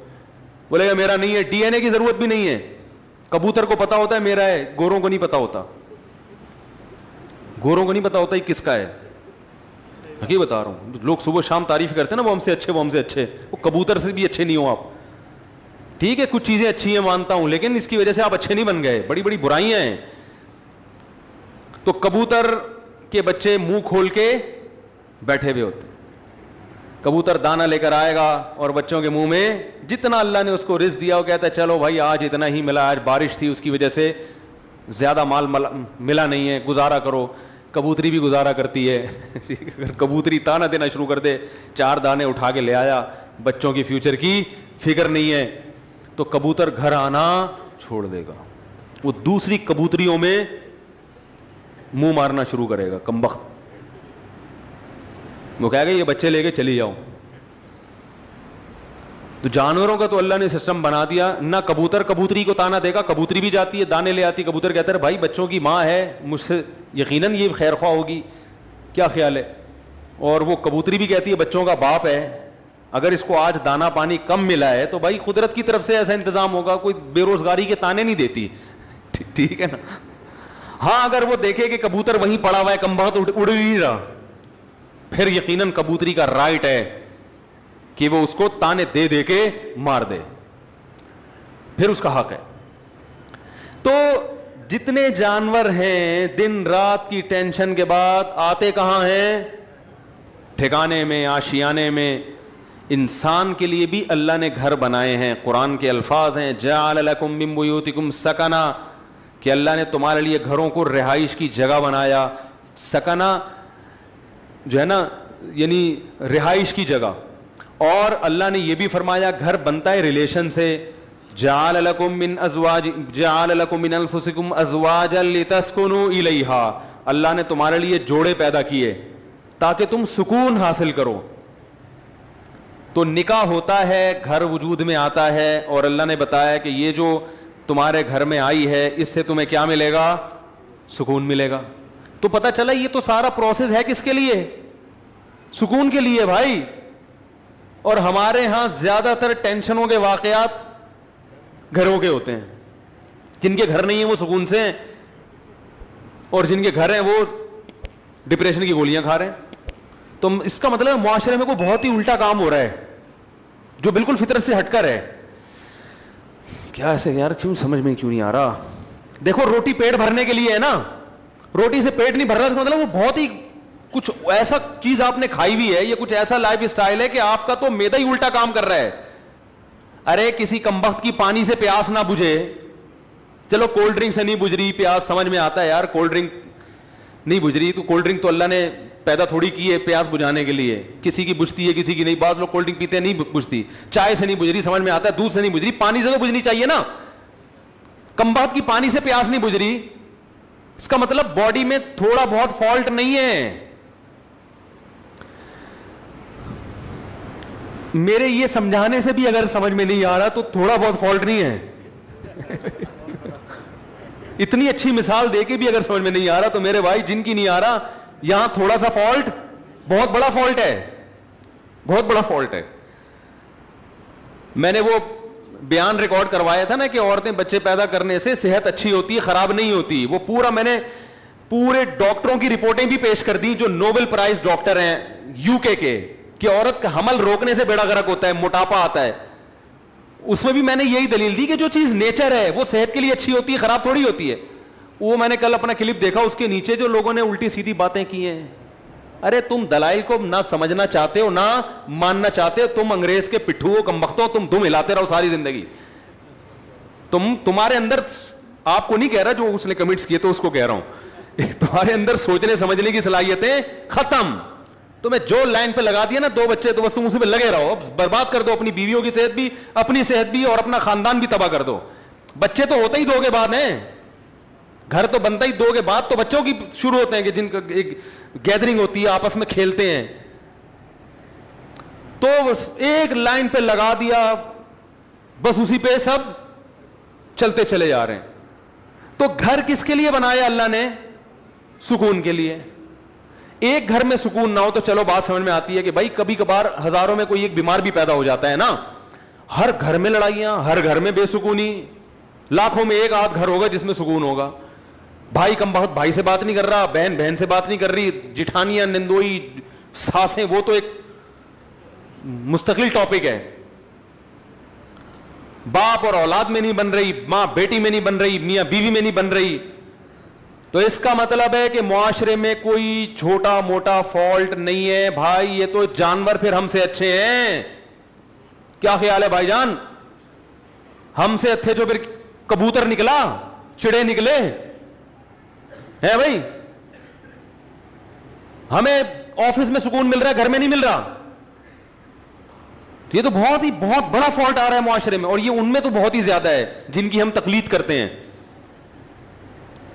بولے گا میرا نہیں ہے. ڈی این اے کی ضرورت بھی نہیں ہے, کبوتر کو پتا ہوتا ہے میرا ہے, گوروں کو نہیں پتا ہوتا. گوروں کو نہیں پتا ہوتا یہ کس کا ہے. حقیقت بتا رہا ہوں, لوگ صبح شام تعریف کرتے ہیں نا, وہ ہم سے اچھے, وہ ہم سے اچھے. وہ کبوتر سے بھی اچھے نہیں ہو آپ. ٹھیک ہے کچھ چیزیں اچھی ہیں مانتا ہوں, لیکن اس کی وجہ سے آپ اچھے نہیں بن گئے, بڑی بڑی برائیاں ہیں. تو کبوتر کے بچے منہ کھول کے بیٹھے ہوئے ہوتے. کبوتر دانا لے کر آئے گا اور بچوں کے منہ میں جتنا اللہ نے اس کو رزق دیا وہ کہتا ہے چلو بھائی آج اتنا ہی ملا, آج بارش تھی اس کی وجہ سے زیادہ مال ملا نہیں ہے, گزارا کرو. کبوتری بھی گزارا کرتی ہے. اگر کبوتری دانا دینا شروع کر دے, 4 دانے اٹھا کے لے آیا, بچوں کی فیوچر کی فکر نہیں ہے, تو کبوتر گھر آنا چھوڑ دے گا. وہ دوسری کبوتریوں میں منہ مارنا شروع کرے گا, کمبخت. وہ کہے گا یہ بچے لے کے چلی جاؤ. تو جانوروں کا تو اللہ نے سسٹم بنا دیا, نہ کبوتر کبوتری کو تانا دے گا, کبوتری بھی جاتی ہے دانے لے آتی, کبوتر کہتا ہے بھائی بچوں کی ماں ہے, مجھ سے یقیناً یہ خیر خواہ ہوگی, کیا خیال ہے. اور وہ کبوتری بھی کہتی ہے بچوں کا باپ ہے, اگر اس کو آج دانا پانی کم ملا ہے تو بھائی قدرت کی طرف سے ایسا انتظام ہوگا, کوئی بے روزگاری کے تانے نہیں دیتی. ٹھیک ہے نا. ہاں اگر وہ دیکھے کہ کبوتر وہیں پڑا ہوا ہے, کمبخت اڑ نہیں رہا, پھر یقیناً کبوتری کا رائٹ ہے کہ وہ اس کو تانے دے دے کے مار دے, پھر اس کا حق ہے. تو جتنے جانور ہیں دن رات کی ٹینشن کے بعد آتے کہاں ہیں؟ ٹھکانے میں, آشیانے میں. انسان کے لیے بھی اللہ نے گھر بنائے ہیں. قرآن کے الفاظ ہیں جعل لکم من بیوتکم سکنا, کہ اللہ نے تمہارے لیے گھروں کو رہائش کی جگہ بنایا. سکنا جو ہے نا یعنی رہائش کی جگہ. اور اللہ نے یہ بھی فرمایا گھر بنتا ہے ریلیشن سے. جعل لکم من ازواج جعل لکم من انفسکم ازواجا لتسکنوا الیہا, اللہ نے تمہارے لیے جوڑے پیدا کیے تاکہ تم سکون حاصل کرو. تو نکاح ہوتا ہے, گھر وجود میں آتا ہے, اور اللہ نے بتایا کہ یہ جو تمہارے گھر میں آئی ہے اس سے تمہیں کیا ملے گا؟ سکون ملے گا. تو پتہ چلا یہ تو سارا پروسیس ہے کس کے لیے؟ سکون کے لیے بھائی. اور ہمارے ہاں زیادہ تر ٹینشنوں کے واقعات گھروں کے ہوتے ہیں. جن کے گھر نہیں ہیں وہ سکون سے ہیں, اور جن کے گھر ہیں وہ ڈپریشن کی گولیاں کھا رہے ہیں. تو اس کا مطلب معاشرے میں کوئی بہت ہی الٹا کام ہو رہا ہے جو بالکل فطرت سے ہٹ کر ہے. کیا ایسے یار کیوں سمجھ میں کیوں نہیں آ رہا؟ دیکھو روٹی پیٹ بھرنے کے لیے ہے نا, روٹی سے پیٹ نہیں بھر رہا, مطلب وہ بہت ہی کچھ ایسا چیز آپ نے کھائی ہوئی ہے, یہ کچھ ایسا لائف اسٹائل ہے کہ آپ کا تو میدا ہی الٹا کام کر رہا ہے. ارے کسی کمبخت کی پانی سے پیاس نہ بجھے, چلو کولڈ ڈرنک سے نہیں بجھ رہی پیاس, سمجھ میں آتا ہے یار کولڈ ڈرنک نہیں بجھ رہی, تو کولڈ ڈرنک تو اللہ نے پیدا تھوڑی کی ہے پیاس بجھانے کے لیے. کسی کی بجھتی ہے کسی کی نہیں. بعض لوگ کولڈ ڈرنک پیتے ہیں نہیں بجھتی, چائے سے نہیں بجھ رہی, سمجھ میں آتا ہے, دودھ سے نہیں بجھ رہی, پانی سے تو بجھنی چاہیے نا. کمبخت کی پانی سے پیاس نہیں بجھ رہی, اس کا مطلب باڈی میں تھوڑا بہت فالٹ نہیں ہے. میرے یہ سمجھانے سے بھی اگر سمجھ میں نہیں آ رہا تو تھوڑا بہت فالٹ نہیں ہے. اتنی اچھی مثال دے کے بھی اگر سمجھ میں نہیں آ رہا تو میرے بھائی جن کی نہیں آ رہا, یہاں تھوڑا سا فالٹ بہت بڑا فالٹ ہے, بہت بڑا فالٹ ہے. میں نے وہ بیان ریکارڈ کروایا تھا نا کہ عورتیں بچے پیدا کرنے سے صحت اچھی ہوتی ہے, خراب نہیں ہوتی. وہ پورا میں نے پورے ڈاکٹروں کی رپورٹیں بھی پیش کر دی جو نوبل پرائز ڈاکٹر ہیں یو کے کہ عورت کا حمل روکنے سے بیڑا غرق ہوتا ہے, موٹاپا آتا ہے. اس میں بھی میں نے یہی دلیل دی کہ جو چیز نیچر ہے وہ صحت کے لیے اچھی ہوتی ہے, خراب تھوڑی ہوتی ہے. وہ میں نے کل اپنا کلپ دیکھا, اس کے نیچے جو لوگوں نے الٹی سیدھی باتیں کی ہیں. ارے تم دلائل کو نہ سمجھنا چاہتے ہو نہ ماننا چاہتے ہو, تم انگریز کے پٹھو ہو, کمبختو, تم دم ہلاتے رہو ساری زندگی. تمہارے اندر, آپ کو نہیں کہہ رہا جو اس نے کمنٹس کیے تو اس کو کہہ رہا ہوں, تمہارے اندر سوچنے سمجھنے کی صلاحیتیں ختم. تمہیں جو لائن پہ لگا دیا نا 2 بچے, تو بس تم اسی پہ لگے رہو, برباد کر دو اپنی بیویوں کی صحت بھی, اپنی صحت بھی, اور اپنا خاندان بھی تباہ کر دو. بچے تو ہوتے ہی 2 کے بعد ہیں, گھر تو بنتا ہی 2 کے بعد تو بچوں کی شروع ہوتے ہیں کہ جن کا ایک گیدرنگ ہوتی ہے, آپس میں کھیلتے ہیں. تو ایک لائن پہ لگا دیا, بس اسی پہ سب چلتے چلے جا رہے ہیں. تو گھر کس کے لیے بنایا اللہ نے؟ سکون کے لیے. ایک گھر میں سکون نہ ہو تو چلو بات سمجھ میں آتی ہے کہ بھائی کبھی کبھار ہزاروں میں کوئی ایک بیمار بھی پیدا ہو جاتا ہے نا. ہر گھر میں لڑائیاں, ہر گھر میں بے سکونی, لاکھوں میں ایک آدھ گھر ہوگا جس میں سکون ہوگا. بھائی کم بہت بھائی سے بات نہیں کر رہا, بہن بہن سے بات نہیں کر رہی, جٹھانیاں, نندوئی, ساسیں, وہ تو ایک مستقل ٹاپک ہے. باپ اور اولاد میں نہیں بن رہی, ماں بیٹی میں نہیں بن رہی, میاں بیوی میں نہیں بن رہی. تو اس کا مطلب ہے کہ معاشرے میں کوئی چھوٹا موٹا فالٹ نہیں ہے بھائی, یہ تو جانور پھر ہم سے اچھے ہیں. کیا خیال ہے بھائی جان؟ ہم سے اچھے جو پھر کبوتر نکلا, چڑے نکلے ہیں بھائی. ہمیں آفس میں سکون مل رہا ہے, گھر میں نہیں مل رہا. یہ تو بہت بڑا فالٹ آ رہا ہے معاشرے میں, اور یہ ان میں تو بہت ہی زیادہ ہے جن کی ہم تقلید کرتے ہیں.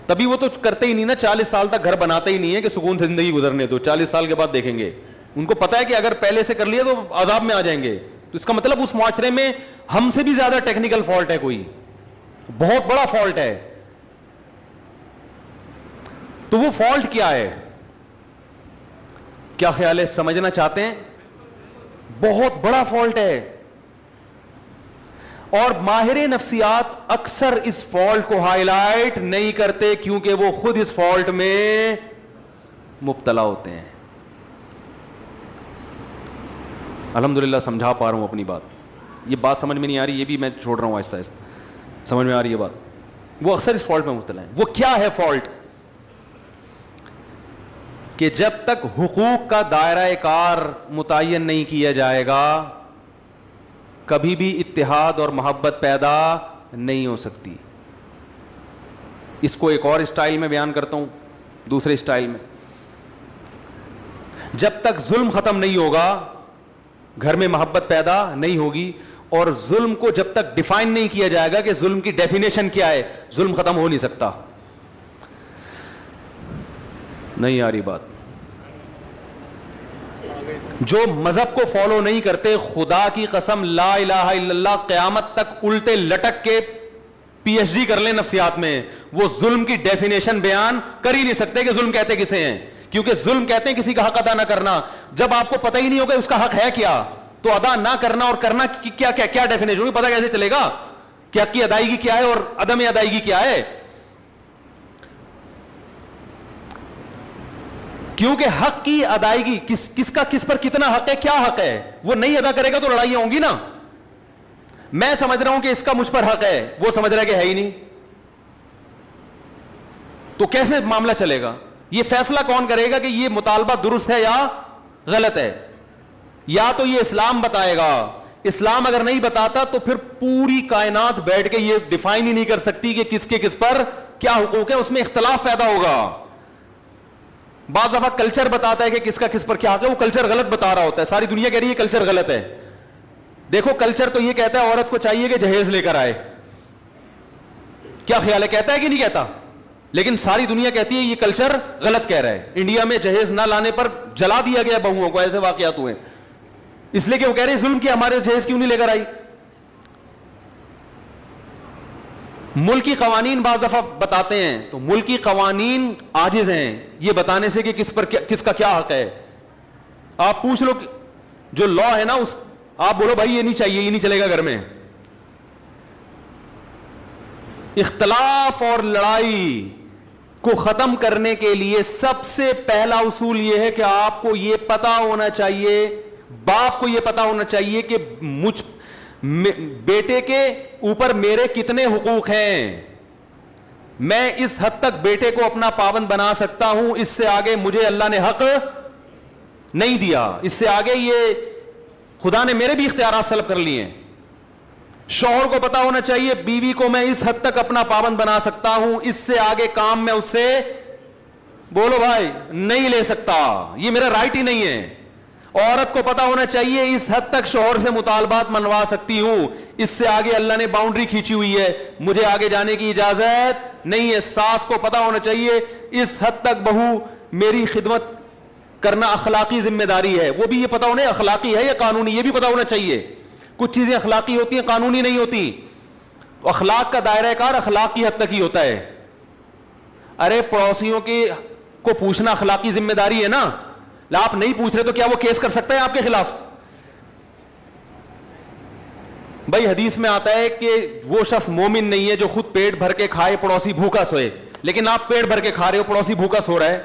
تبھی وہ تو کرتے ہی نہیں نا, 40 سال تک گھر بناتے ہی نہیں ہے کہ سکون سے زندگی گزرنے دو, 40 سال کے بعد دیکھیں گے. ان کو پتا ہے کہ اگر پہلے سے کر لیا تو عذاب میں آ جائیں گے. تو اس کا مطلب اس معاشرے میں ہم سے بھی زیادہ ٹیکنیکل فالٹ ہے, کوئی بہت بڑا فالٹ ہے. تو وہ فالٹ کیا ہے؟ کیا خیال ہے, سمجھنا چاہتے ہیں؟ بہت بڑا فالٹ ہے. اور ماہر نفسیات اکثر اس فالٹ کو ہائی لائٹ نہیں کرتے کیونکہ وہ خود اس فالٹ میں مبتلا ہوتے ہیں. الحمدللہ سمجھا پا رہا ہوں اپنی بات. یہ بات سمجھ میں نہیں آ رہی, یہ بھی میں چھوڑ رہا ہوں آہستہ آہستہ. سمجھ میں آ رہی ہے بات؟ وہ اکثر اس فالٹ میں مبتلا ہیں. وہ کیا ہے فالٹ؟ کہ جب تک حقوق کا دائرہ کار متعین نہیں کیا جائے گا کبھی بھی اتحاد اور محبت پیدا نہیں ہو سکتی. اس کو ایک اور اسٹائل میں بیان کرتا ہوں, دوسرے اسٹائل میں. جب تک ظلم ختم نہیں ہوگا گھر میں محبت پیدا نہیں ہوگی, اور ظلم کو جب تک ڈیفائن نہیں کیا جائے گا کہ ظلم کی ڈیفینیشن کیا ہے, ظلم ختم ہو نہیں سکتا. نہیں آ رہی بات؟ جو مذہب کو فالو نہیں کرتے, خدا کی قسم لا الہ الا اللہ, قیامت تک الٹے لٹک کے پی ایچ ڈی کر لیں نفسیات میں, وہ ظلم کی ڈیفینیشن بیان کر ہی نہیں سکتے کہ ظلم کہتے کسے ہیں. کیونکہ ظلم کہتے ہیں کسی کا حق ادا نہ کرنا. جب آپ کو پتہ ہی نہیں ہوگا اس کا حق ہے کیا, تو ادا نہ کرنا اور کرنا کیا ڈیفینیشن ہوگی, پتہ کیسے چلے گا کہ حق کی ادائیگی کیا ہے اور عدم ادائیگی کیا ہے؟ کیونکہ حق کی ادائیگی کس کا کس پر کتنا حق ہے, کیا حق ہے, وہ نہیں ادا کرے گا تو لڑائیاں ہوں گی نا. میں سمجھ رہا ہوں کہ اس کا مجھ پر حق ہے, وہ سمجھ رہا ہے کہ ہے ہی نہیں, تو کیسے معاملہ چلے گا؟ یہ فیصلہ کون کرے گا کہ یہ مطالبہ درست ہے یا غلط ہے؟ یا تو یہ اسلام بتائے گا. اسلام اگر نہیں بتاتا تو پھر پوری کائنات بیٹھ کے یہ ڈیفائن ہی نہیں کر سکتی کہ کس کے کس پر کیا حقوق ہے, اس میں اختلاف پیدا ہوگا. بعض دفعہ کلچر بتاتا ہے کہ کس کا کس پر کیا حق ہے, وہ کلچر غلط بتا رہا ہوتا ہے, ساری دنیا کہہ رہی ہے کلچر غلط ہے. دیکھو کلچر تو یہ کہتا ہے عورت کو چاہیے کہ جہیز لے کر آئے. کیا خیال ہے, کہتا ہے کہ نہیں کہتا؟ لیکن ساری دنیا کہتی ہے یہ کلچر غلط کہہ رہا ہے. انڈیا میں جہیز نہ لانے پر جلا دیا گیا بہوؤں کو, ایسے واقعات ہوئے, اس لیے کہ وہ کہہ رہے ہیں ظلم کیا, ہمارے جہیز کیوں نہیں لے کر آئی. ملکی قوانین بعض دفعہ بتاتے ہیں تو ملکی قوانین عاجز ہیں یہ بتانے سے کہ کس کا کیا حق ہے. آپ پوچھ لو جو لا ہے نا, اس آپ بولو بھائی یہ نہیں چاہیے, یہ نہیں چلے گا گھر میں. اختلاف اور لڑائی کو ختم کرنے کے لیے سب سے پہلا اصول یہ ہے کہ آپ کو یہ پتا ہونا چاہیے, باپ کو یہ پتا ہونا چاہیے کہ بیٹے کے اوپر میرے کتنے حقوق ہیں. میں اس حد تک بیٹے کو اپنا پابند بنا سکتا ہوں, اس سے آگے مجھے اللہ نے حق نہیں دیا, اس سے آگے یہ خدا نے میرے بھی اختیارات سلب کر لیے ہیں. شوہر کو پتا ہونا چاہیے بیوی کو میں اس حد تک اپنا پابند بنا سکتا ہوں, اس سے آگے کام میں اس سے بولو بھائی نہیں لے سکتا, یہ میرا رائٹ ہی نہیں ہے. عورت کو پتا ہونا چاہیے اس حد تک شوہر سے مطالبات منوا سکتی ہوں, اس سے آگے اللہ نے باؤنڈری کھینچی ہوئی ہے, مجھے آگے جانے کی اجازت نہیں ہے. ساس کو پتا ہونا چاہیے اس حد تک بہو میری خدمت کرنا اخلاقی ذمہ داری ہے, وہ بھی یہ پتا ہونا اخلاقی ہے یا قانونی, یہ بھی پتا ہونا چاہیے. کچھ چیزیں اخلاقی ہوتی ہیں, قانونی نہیں ہوتی. تو اخلاق کا دائرہ کار اخلاق کی حد تک ہی ہوتا ہے. ارے پڑوسیوں کو پوچھنا اخلاقی ذمہ داری ہے نا, آپ نہیں پوچھ رہے تو کیا وہ کیس کر سکتا ہے آپ کے خلاف؟ بھائی حدیث میں آتا ہے کہ وہ شخص مومن نہیں ہے جو خود پیٹ بھر کے کھائے پڑوسی بھوکا سوئے, لیکن آپ پیٹ بھر کے کھا رہے ہو, پڑوسی بھوکا سو رہا ہے,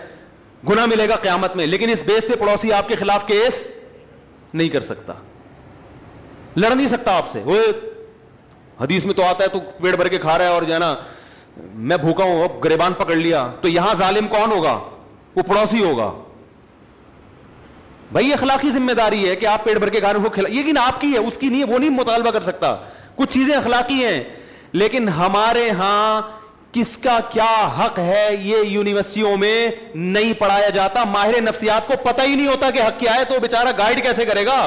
گناہ ملے گا قیامت میں, لیکن اس بیس پہ پڑوسی آپ کے خلاف کیس نہیں کر سکتا, لڑ نہیں سکتا آپ سے. وہ حدیث میں تو آتا ہے تو پیٹ بھر کے کھا رہا ہے اور جو ہے نا میں بھوکا ہوں, اب گریبان پکڑ لیا, تو یہاں ظالم کون ہوگا؟ وہ پڑوسی ہوگا. بھائی یہ اخلاقی ذمہ داری ہے کہ آپ پیٹ بھر کے کھا رہے ہو, یہ آپ کی ہے, اس کی نہیں ہے, وہ نہیں مطالبہ کر سکتا. کچھ چیزیں اخلاقی ہیں, لیکن ہمارے ہاں کس کا کیا حق ہے یہ یونیورسٹیوں میں نہیں پڑھایا جاتا. ماہر نفسیات کو پتہ ہی نہیں ہوتا کہ حق کیا ہے, تو بیچارہ گائیڈ کیسے کرے گا؟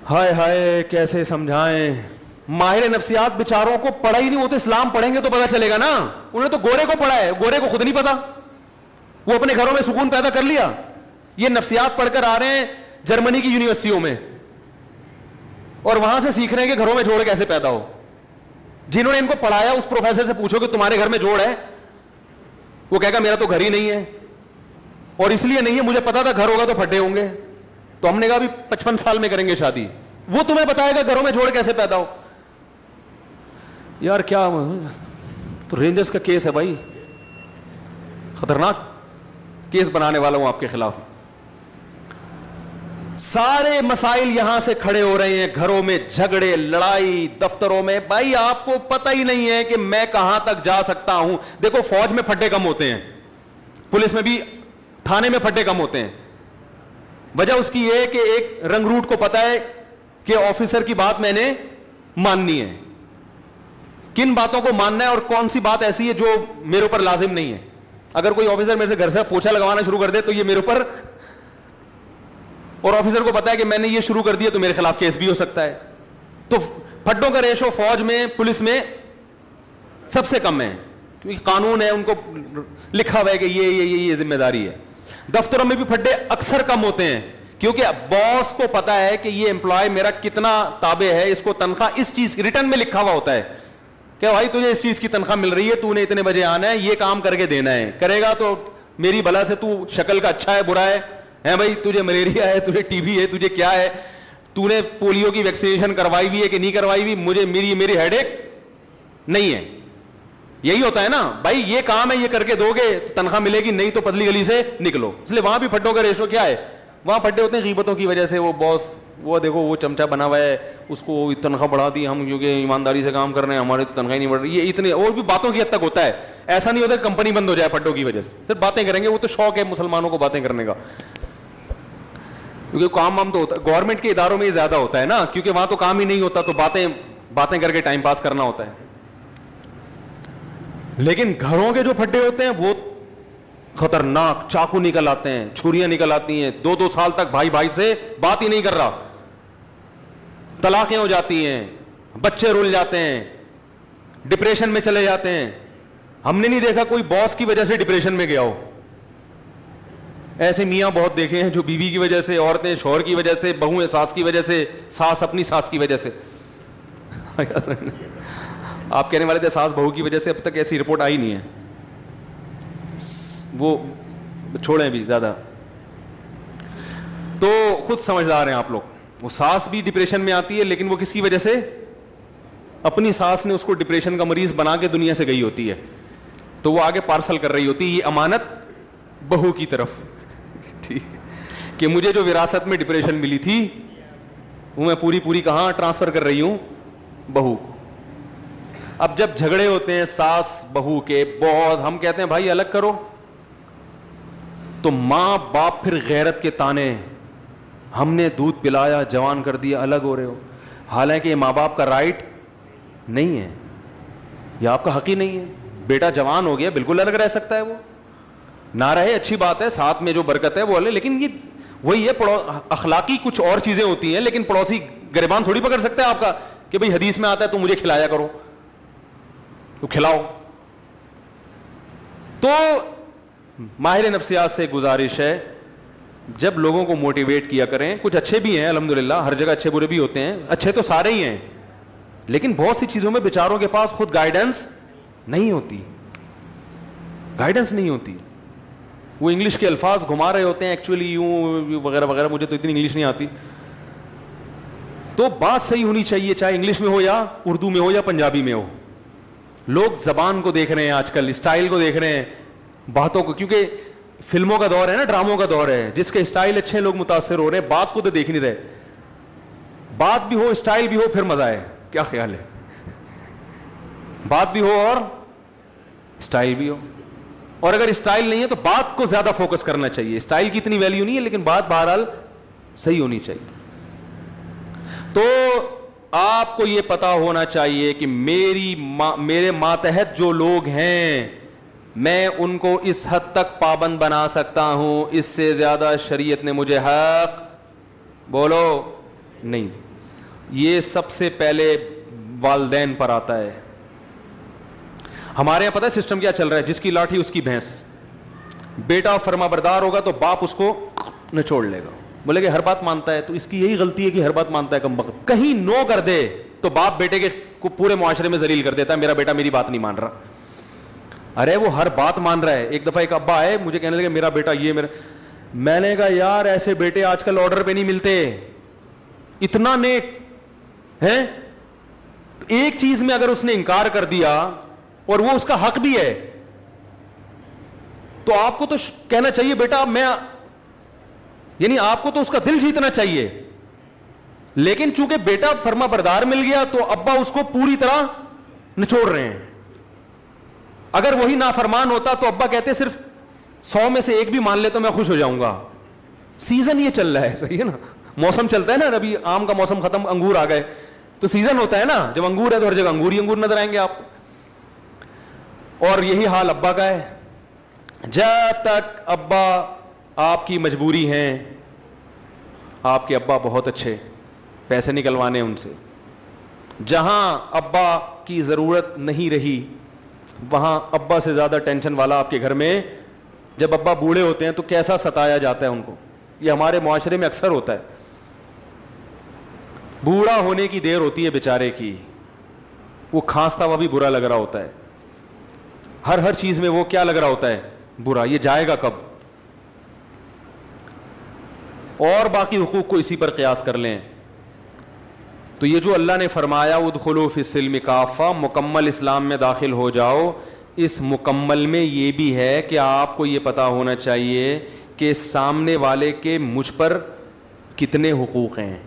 ہائے ہائے کیسے سمجھائیں. ماہر نفسیات بیچاروں کو پڑھا ہی نہیں, وہ تو اسلام پڑھیں گے تو پتا چلے گا نا. انہوں نے تو گورے کو پڑھا ہے, گورے کو خود نہیں پتا, وہ اپنے گھروں میں سکون پیدا کر لیا. یہ نفسیات پڑھ کر آ رہے ہیں جرمنی کی یونیورسٹیوں میں, اور وہاں سے سیکھ رہے ہیں کہ گھروں میں جوڑ کیسے پیدا ہو. جنہوں نے ان کو پڑھایا اس پروفیسر سے پوچھو کہ تمہارے گھر میں جوڑ ہے, وہ کہے گا میرا تو گھر ہی نہیں ہے, اور اس لیے نہیں ہے مجھے پتا تھا گھر ہوگا تو پھٹے ہوں گے. تو ہم نے کہا بھی 55 سال میں کریں گے شادی, وہ تمہیں بتائے گا گھروں میں جوڑ کیسے پیدا ہو. یار کیا تو رینجرز کا کیس ہے بھائی, خطرناک کیس بنانے والا ہوں آپ کے خلاف. سارے مسائل یہاں سے کھڑے ہو رہے ہیں, گھروں میں جھگڑے لڑائی, دفتروں میں. بھائی آپ کو پتہ ہی نہیں ہے کہ میں کہاں تک جا سکتا ہوں. دیکھو فوج میں پھٹے کم ہوتے ہیں, پولیس میں بھی, تھانے میں پھٹے کم ہوتے ہیں. وجہ اس کی یہ کہ ایک رنگ روٹ کو پتا ہے کہ آفیسر کی بات میں نے ماننی ہے, کن باتوں کو ماننا ہے اور کون سی بات ایسی ہے جو میرے اوپر لازم نہیں ہے. اگر کوئی آفیسر میرے سے گھر سے پوچھا لگوانا شروع کر دے تو یہ میرے اوپر, اور آفیسر کو پتا ہے کہ میں نے یہ شروع کر دیا تو میرے خلاف کیس بھی ہو سکتا ہے. تو پھٹوں کا ریشو فوج میں پولیس میں سب سے کم ہے, کیونکہ قانون ہے, ان کو لکھا ہوا ہے کہ یہ ذمہ داری ہے. دفتروں میں بھی پھٹے اکثر کم ہوتے ہیں, کیونکہ باس کو پتا ہے کہ یہ امپلائی میرا کتنا تابع ہے, اس کو تنخواہ اس چیز ریٹرن میں لکھا ہوا ہوتا ہے کہ بھائی تجھے اس چیز کی تنخواہ مل رہی ہے, تو نے اتنے بجے آنا ہے, یہ کام کر کے دینا ہے, کرے گا تو میری بھلا سے, تو شکل کا اچھا ہے برا ہے بھائی, تجھے ملیریا ہے, تجھے ٹی بی ہے, تجھے کیا ہے, تو نے پولیو کی ویکسینیشن کروائی ہوئی ہے کہ نہیں کروائی ہوئی, مجھے میری ہیڈ ایک نہیں ہے. یہی ہوتا ہے نا بھائی, یہ کام ہے, یہ کر کے دو گے تو تنخواہ ملے گی, نہیں تو پتلی گلی سے نکلو. اس لیے وہاں بھی پھٹوں کا ریشو کیا ہے, وہاں پھٹے ہوتے ہیں غیبتوں کی وجہ سے. وہ باس, وہ دیکھو وہ چمچا بنا ہوا ہے, اس کو تنخواہ بڑھا دی ہم کیونکہ ایمانداری سے کام کر رہے ہیں, ہماری تو تنخواہ نہیں بڑھ رہی. یہ اتنے اور بھی باتوں کی حد تک ہوتا ہے. ایسا نہیں ہوتا کہ کمپنی بند ہو جائے پھٹوں کی وجہ سے, صرف باتیں کریں گے. وہ تو شوق ہے مسلمانوں کو باتیں کرنے کا, کیونکہ کام تو ہوتا ہے گورنمنٹ کے اداروں میں زیادہ ہوتا ہے نا, کیونکہ وہاں تو کام ہی نہیں ہوتا, تو باتیں کر کے ٹائم پاس کرنا ہوتا ہے. لیکن گھروں کے جو پھٹے ہوتے ہیں وہ خطرناک, چاقو نکل آتے ہیں, چھریاں نکل آتی ہیں, 2 سال تک بھائی سے بات ہی نہیں کر رہا, طلاقیں ہو جاتی ہیں, بچے رول جاتے ہیں, ڈپریشن میں چلے جاتے ہیں. ہم نے نہیں دیکھا کوئی باس کی وجہ سے ڈپریشن میں گیا ہو. ایسے میاں بہت دیکھے ہیں جو بیوی کی وجہ سے, عورتیں شوہر کی وجہ سے, بہویں ساس کی وجہ سے, ساس اپنی ساس کی وجہ سے. آپ کہنے والے تھے ساس بہو کی وجہ سے, اب تک ایسی رپورٹ آئی نہیں ہے, وہ چھوڑیں بھی زیادہ. تو خود سمجھدار ہیں آپ لوگ. وہ ساس بھی ڈپریشن میں آتی ہے, لیکن وہ کس کی وجہ سے, اپنی ساس نے اس کو ڈپریشن کا مریض بنا کے دنیا سے گئی ہوتی ہے, تو وہ آگے پارسل کر رہی ہوتی ہے یہ امانت بہو کی طرف, کہ مجھے جو وراثت میں ڈپریشن ملی تھی وہ میں پوری کہاں ٹرانسفر کر رہی ہوں, بہو کو. اب جب جھگڑے ہوتے ہیں ساس بہو کے بہت, ہم کہتے ہیں بھائی الگ کرو, تو ماں باپ پھر غیرت کے تانے, ہم نے دودھ پلایا جوان کر دیا الگ ہو رہے ہو. حالانکہ یہ ماں باپ کا رائٹ نہیں ہے, یہ آپ کا حق ہی نہیں ہے. بیٹا جوان ہو گیا بالکل الگ رہ سکتا ہے, وہ نہ رہے اچھی بات ہے, ساتھ میں جو برکت ہے وہ لے, لیکن یہ وہی ہے اخلاقی کچھ اور چیزیں ہوتی ہیں, لیکن پڑوسی گریبان تھوڑی پکڑ سکتا ہے آپ کا کہ بھئی حدیث میں آتا ہے تو مجھے کھلایا کرو, تو کھلاؤ. تو ماہر نفسیات سے گزارش ہے جب لوگوں کو موٹیویٹ کیا کریں, کچھ اچھے بھی ہیں الحمدللہ, ہر جگہ اچھے برے بھی ہوتے ہیں, اچھے تو سارے ہی ہیں, لیکن بہت سی چیزوں میں بیچاروں کے پاس خود گائیڈنس نہیں ہوتی, گائیڈنس نہیں ہوتی. وہ انگلش کے الفاظ گھما رہے ہوتے ہیں ایکچولی یوں وغیرہ وغیرہ, مجھے تو اتنی انگلش نہیں آتی. تو بات صحیح ہونی چاہیے, چاہے انگلش میں ہو یا اردو میں ہو یا پنجابی میں ہو. لوگ زبان کو دیکھ رہے ہیں آج کل, اسٹائل کو دیکھ رہے ہیں, باتوں کو, کیونکہ فلموں کا دور ہے نا, ڈراموں کا دور ہے, جس کے اسٹائل اچھے لوگ متاثر ہو رہے ہیں, بات کو تو دیکھ نہیں رہے. بات بھی ہو اسٹائل بھی ہو پھر مزہ ہے, کیا خیال ہے؟ بات بھی ہو اور اسٹائل بھی ہو, اور اگر اسٹائل نہیں ہے تو بات کو زیادہ فوکس کرنا چاہیے. اسٹائل کی اتنی ویلیو نہیں ہے, لیکن بات بہرحال صحیح ہونی چاہیے. تو آپ کو یہ پتا ہونا چاہیے کہ میرے ماتحت جو لوگ ہیں میں ان کو اس حد تک پابند بنا سکتا ہوں, اس سے زیادہ شریعت نے مجھے حق بولو نہیں دی. یہ سب سے پہلے والدین پر آتا ہے. ہمارے یہاں پتہ ہے سسٹم کیا چل رہا ہے, جس کی لاٹھی اس کی بھینس. بیٹا فرما بردار ہوگا تو باپ اس کو نچوڑ لے گا, بولے کہ ہر بات مانتا ہے, تو اس کی یہی غلطی ہے کہ ہر بات مانتا ہے. کم وقت کہیں نو کر دے تو باپ بیٹے کے کو پورے معاشرے میں ذلیل کر دیتا ہے, میرا بیٹا میری بات نہیں مان رہا. ارے وہ ہر بات مان رہا ہے. ایک دفعہ ایک ابا آئے مجھے کہنے لگے میرا بیٹا یہ میرا, میں نے کہا یار ایسے بیٹے آج کل آرڈر پہ نہیں ملتے, اتنا نیک ہے. ایک چیز میں اگر اس نے انکار کر دیا اور وہ اس کا حق بھی ہے, تو آپ کو تو کہنا چاہیے بیٹا میں, یعنی آپ کو تو اس کا دل جیتنا چاہیے. لیکن چونکہ بیٹا فرما بردار مل گیا تو ابا اس کو پوری طرح نچوڑ رہے ہیں. اگر وہی نافرمان ہوتا تو ابا کہتے صرف 100 میں سے ایک بھی مان لے تو میں خوش ہو جاؤں گا. سیزن یہ چل رہا ہے, صحیح ہے نا, موسم چلتا ہے نا, ابھی آم کا موسم ختم, انگور آ گئے, تو سیزن ہوتا ہے نا, جب انگور ہے تو ہر جگہ انگور ہی انگور نظر آئیں گے آپ کو. اور یہی حال ابا کا ہے. جب تک ابا آپ کی مجبوری ہیں, آپ کے ابا بہت اچھے, پیسے نکلوانے ان سے, جہاں ابا کی ضرورت نہیں رہی وہاں ابا سے زیادہ ٹینشن والا آپ کے گھر میں. جب ابا بوڑھے ہوتے ہیں تو کیسا ستایا جاتا ہے ان کو, یہ ہمارے معاشرے میں اکثر ہوتا ہے. بوڑھا ہونے کی دیر ہوتی ہے بیچارے کی, وہ کھانستا ہوا بھی برا لگ رہا ہوتا ہے, ہر چیز میں وہ کیا لگ رہا ہوتا ہے, برا. یہ جائے گا کب؟ اور باقی حقوق کو اسی پر قیاس کر لیں. تو یہ جو اللہ نے فرمایا ادخلوا فی السلم کافہ, مکمل اسلام میں داخل ہو جاؤ, اس مکمل میں یہ بھی ہے کہ آپ کو یہ پتا ہونا چاہیے کہ سامنے والے کے مجھ پر کتنے حقوق ہیں.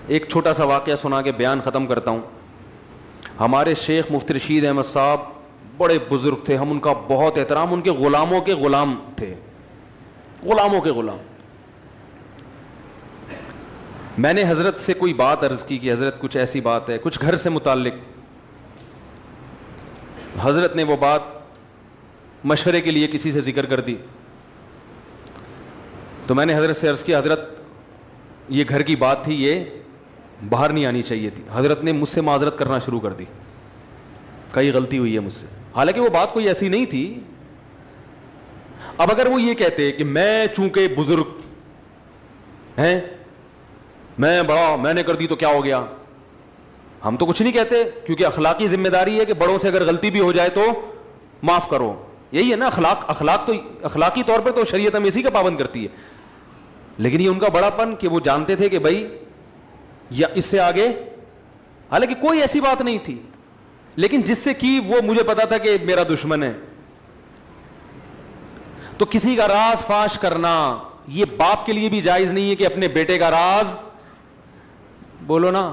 ایک چھوٹا سا واقعہ سنا کے بیان ختم کرتا ہوں. ہمارے شیخ مفتی رشید احمد صاحب بڑے بزرگ تھے, ہم ان کا بہت احترام, ان کے غلاموں کے غلام تھے, غلاموں کے غلام. میں نے حضرت سے کوئی بات عرض کی کہ حضرت کچھ ایسی بات ہے, کچھ گھر سے متعلق. حضرت نے وہ بات مشورے کے لیے کسی سے ذکر کر دی. تو میں نے حضرت سے عرض کیا حضرت یہ گھر کی بات تھی, یہ باہر نہیں آنی چاہیے تھی. حضرت نے مجھ سے معذرت کرنا شروع کر دی, کئی غلطی ہوئی ہے مجھ سے, حالانکہ وہ بات کوئی ایسی نہیں تھی. اب اگر وہ یہ کہتے کہ میں چونکہ بزرگ ہیں, میں بڑا, میں نے کر دی تو کیا ہو گیا, ہم تو کچھ نہیں کہتے, کیونکہ اخلاقی ذمہ داری ہے کہ بڑوں سے اگر غلطی بھی ہو جائے تو معاف کرو. یہی ہے نا اخلاق تو اخلاقی طور پر تو شریعت ہمیں اسی کا پابند کرتی ہے. لیکن یہ ان کا بڑا پن کہ وہ جانتے تھے کہ بھائی یا اس سے آگے, حالانکہ کوئی ایسی بات نہیں تھی, لیکن جس سے کی وہ مجھے پتا تھا کہ میرا دشمن ہے. تو کسی کا راز فاش کرنا یہ باپ کے لیے بھی جائز نہیں ہے کہ اپنے بیٹے کا راز بولو نا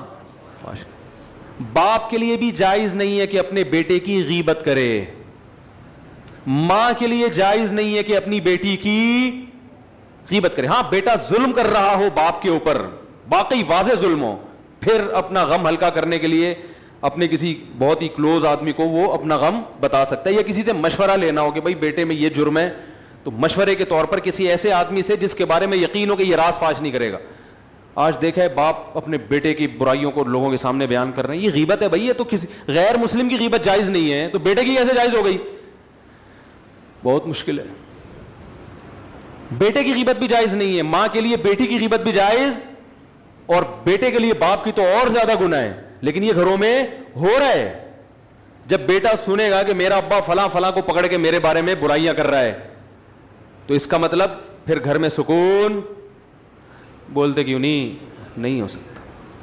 فاش. باپ کے لیے بھی جائز نہیں ہے کہ اپنے بیٹے کی غیبت کرے, ماں کے لیے جائز نہیں ہے کہ اپنی بیٹی کی غیبت کرے. ہاں بیٹا ظلم کر رہا ہو باپ کے اوپر, باقی واضح ظلم ہو, پھر اپنا غم ہلکا کرنے کے لیے اپنے کسی بہت ہی کلوز آدمی کو وہ اپنا غم بتا سکتا ہے, یا کسی سے مشورہ لینا ہو کہ بھائی بیٹے میں یہ جرم ہے, تو مشورے کے طور پر کسی ایسے آدمی سے جس کے بارے میں یقین ہو کہ یہ راز فاش نہیں کرے گا. آج دیکھا ہے باپ اپنے بیٹے کی برائیوں کو لوگوں کے سامنے بیان کر رہے ہیں, یہ غیبت ہے بھائی, یہ تو کسی غیر مسلم کی غیبت جائز نہیں ہے, تو بیٹے کی کیسے جائز ہو گئی؟ بہت مشکل ہے. بیٹے کی غیبت بھی جائز نہیں ہے, ماں کے لیے بیٹی کی غیبت بھی جائز, اور بیٹے کے لیے باپ کی تو اور زیادہ گناہ ہے. لیکن یہ گھروں میں ہو رہا ہے. جب بیٹا سنے گا کہ میرا ابا فلاں فلاں کو پکڑ کے میرے بارے میں برائیاں کر رہا ہے, تو اس کا مطلب پھر گھر میں سکون, بولتے کیوں نہیں ہو سکتا,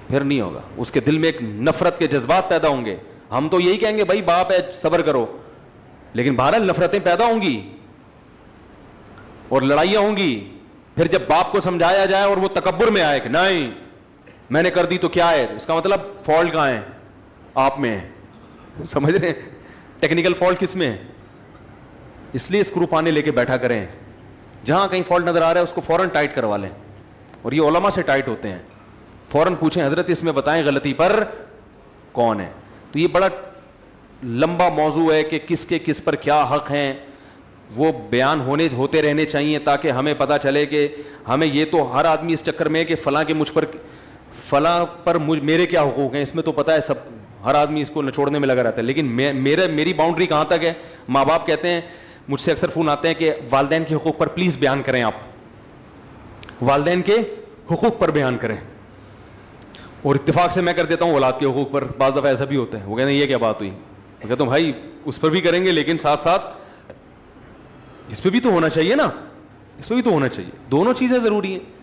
پھر نہیں ہوگا. اس کے دل میں ایک نفرت کے جذبات پیدا ہوں گے. ہم تو یہی کہیں گے بھائی باپ ہے صبر کرو, لیکن بہرحال نفرتیں پیدا ہوں گی اور لڑائیاں ہوں گی. پھر جب باپ کو سمجھایا جائے اور وہ تکبر میں آئے کہ نہیں میں نے کر دی تو کیا ہے, اس کا مطلب فالٹ کہاں ہے؟ آپ میں ہے. سمجھ رہے ہیں ٹیکنیکل فالٹ کس میں ہے؟ اس لیے اسکرو پانے لے کے بیٹھا کریں, جہاں کہیں فالٹ نظر آ رہا ہے اس کو فوراً ٹائٹ کروا لیں, اور یہ علماء سے ٹائٹ ہوتے ہیں. فوراً پوچھیں حضرت اس میں بتائیں غلطی پر کون ہے. تو یہ بڑا لمبا موضوع ہے کہ کس کے کس پر کیا حق ہیں, وہ بیان ہوتے رہنے چاہیے تاکہ ہمیں پتہ چلے کہ ہمیں یہ تو ہر آدمی اس چکر میں ہے کہ فلاں کے مجھ پر فلاں پر میرے کیا حقوق ہیں, اس میں تو پتہ ہے سب, ہر آدمی اس کو نچوڑنے میں لگا رہتا ہے. لیکن میری باؤنڈری کہاں تک ہے؟ ماں باپ کہتے ہیں, مجھ سے اکثر فون آتے ہیں کہ والدین کے حقوق پر پلیز بیان کریں, آپ والدین کے حقوق پر بیان کریں. اور اتفاق سے میں کر دیتا ہوں اولاد کے حقوق پر. بعض دفعہ ایسا بھی ہوتا ہے, وہ کہتے ہیں یہ کیا بات ہوئی, میں کہتا ہوں بھائی اس پر بھی کریں گے لیکن ساتھ ساتھ اس پہ بھی تو ہونا چاہیے نا, اس پہ بھی تو ہونا چاہیے, دونوں چیزیں ضروری ہیں.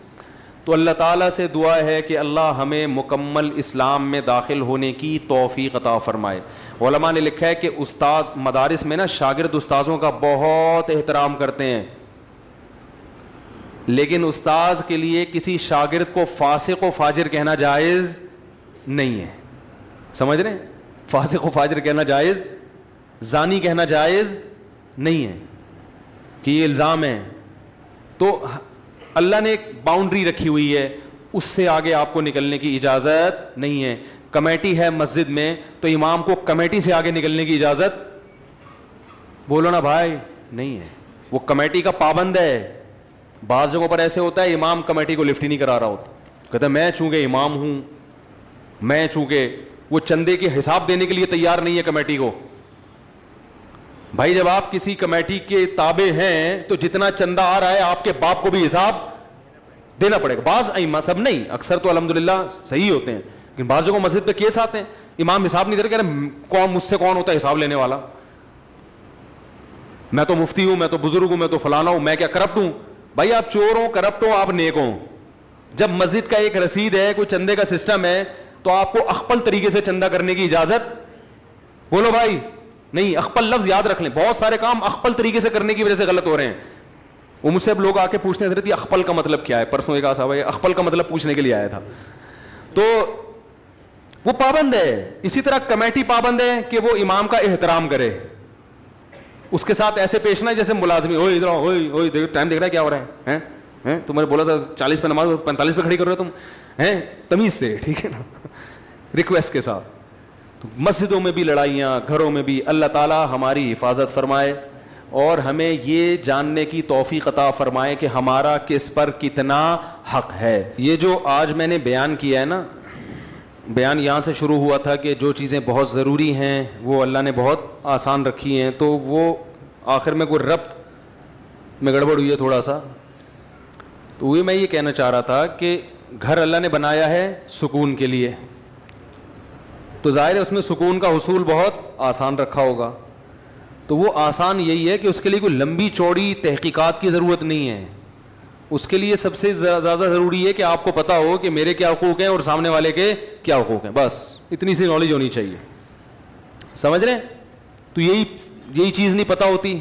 تو اللہ تعالیٰ سے دعا ہے کہ اللہ ہمیں مکمل اسلام میں داخل ہونے کی توفیق عطا فرمائے. علماء نے لکھا ہے کہ استاذ مدارس میں نا شاگرد استاذوں کا بہت احترام کرتے ہیں, لیکن استاذ کے لیے کسی شاگرد کو فاسق و فاجر کہنا جائز نہیں ہے. سمجھ رہے ہیں, فاسق و فاجر کہنا جائز, زانی کہنا جائز نہیں ہے کہ یہ الزام ہے. تو اللہ نے ایک باؤنڈری رکھی ہوئی ہے, اس سے آگے آپ کو نکلنے کی اجازت نہیں ہے. کمیٹی ہے مسجد میں تو امام کو کمیٹی سے آگے نکلنے کی اجازت, بولو نا بھائی, نہیں ہے. وہ کمیٹی کا پابند ہے. بعض جگہوں پر ایسے ہوتا ہے امام کمیٹی کو لفٹ ہی نہیں کرا رہا ہوتا, کہتا ہے میں چونکہ امام ہوں, میں چونکہ, وہ چندے کے حساب دینے کے لیے تیار نہیں ہے کمیٹی کو. بھائی جب آپ کسی کمیٹی کے تابع ہیں تو جتنا چندہ آ رہا ہے آپ کے باپ کو بھی حساب دینا پڑے گا. بعض ائمہ, سب نہیں, اکثر تو الحمدللہ صحیح ہوتے ہیں, لیکن بعض جگہوں مسجد پہ کیس آتے ہیں امام حساب نہیں دے رہے, کہہ رہے کون مجھ سے کون ہوتا ہے حساب لینے والا, میں تو مفتی ہوں, میں تو بزرگ ہوں, میں تو فلانا ہوں, میں کیا کرپٹ ہوں؟ بھائی آپ چور ہو, کرپٹ ہو, آپ نیک ہوں. جب مسجد کا ایک رسید ہے, کوئی چندے کا سسٹم ہے, تو آپ کو اخپل طریقے سے چندہ کرنے کی اجازت, بولو بھائی, نہیں. اخپل لفظ یاد رکھ لیں, بہت سارے کام اخپل طریقے سے کرنے کی وجہ سے غلط ہو رہے ہیں. وہ مجھ سے اب لوگ آ کے پوچھتے ہیں حضرت یہ اخپل کا مطلب کیا ہے, پرسوں ایک صاحب ہے اخپل کا مطلب پوچھنے کے لیے آیا تھا. تو وہ پابند ہے. اسی طرح کمیٹی پابند ہے کہ وہ امام کا احترام کرے, اس کے ساتھ ایسے پیش نہ جیسے ملازمی, اوئے ادھر اوئے ٹائم دیکھ رہا ہے کیا ہو رہا ہے, تم نے بولا تھا 40 پہ نماز 45 پہ کھڑی کر رہے ہو تم, ہیں تمیز سے, ٹھیک ہے نا, ریکویسٹ کے ساتھ. تو مسجدوں میں بھی لڑائیاں, گھروں میں بھی. اللہ تعالیٰ ہماری حفاظت فرمائے اور ہمیں یہ جاننے کی توفیق عطا فرمائے کہ ہمارا کس پر کتنا حق ہے. یہ جو آج میں نے بیان کیا ہے نا, بیان یہاں سے شروع ہوا تھا کہ جو چیزیں بہت ضروری ہیں وہ اللہ نے بہت آسان رکھی ہیں, تو وہ آخر میں کوئی ربط میں گڑبڑ ہوئی ہے تھوڑا سا. تو وہ میں یہ کہنا چاہ رہا تھا کہ گھر اللہ نے بنایا ہے سکون کے لیے, تو ظاہر ہے اس میں سکون کا حصول بہت آسان رکھا ہوگا. تو وہ آسان یہی ہے کہ اس کے لیے کوئی لمبی چوڑی تحقیقات کی ضرورت نہیں ہے. اس کے لیے سب سے زیادہ ضروری ہے کہ آپ کو پتہ ہو کہ میرے کیا حقوق ہیں اور سامنے والے کے کیا حقوق ہیں, بس اتنی سی نالج ہونی چاہیے. سمجھ رہے ہیں؟ تو یہی چیز نہیں پتہ ہوتی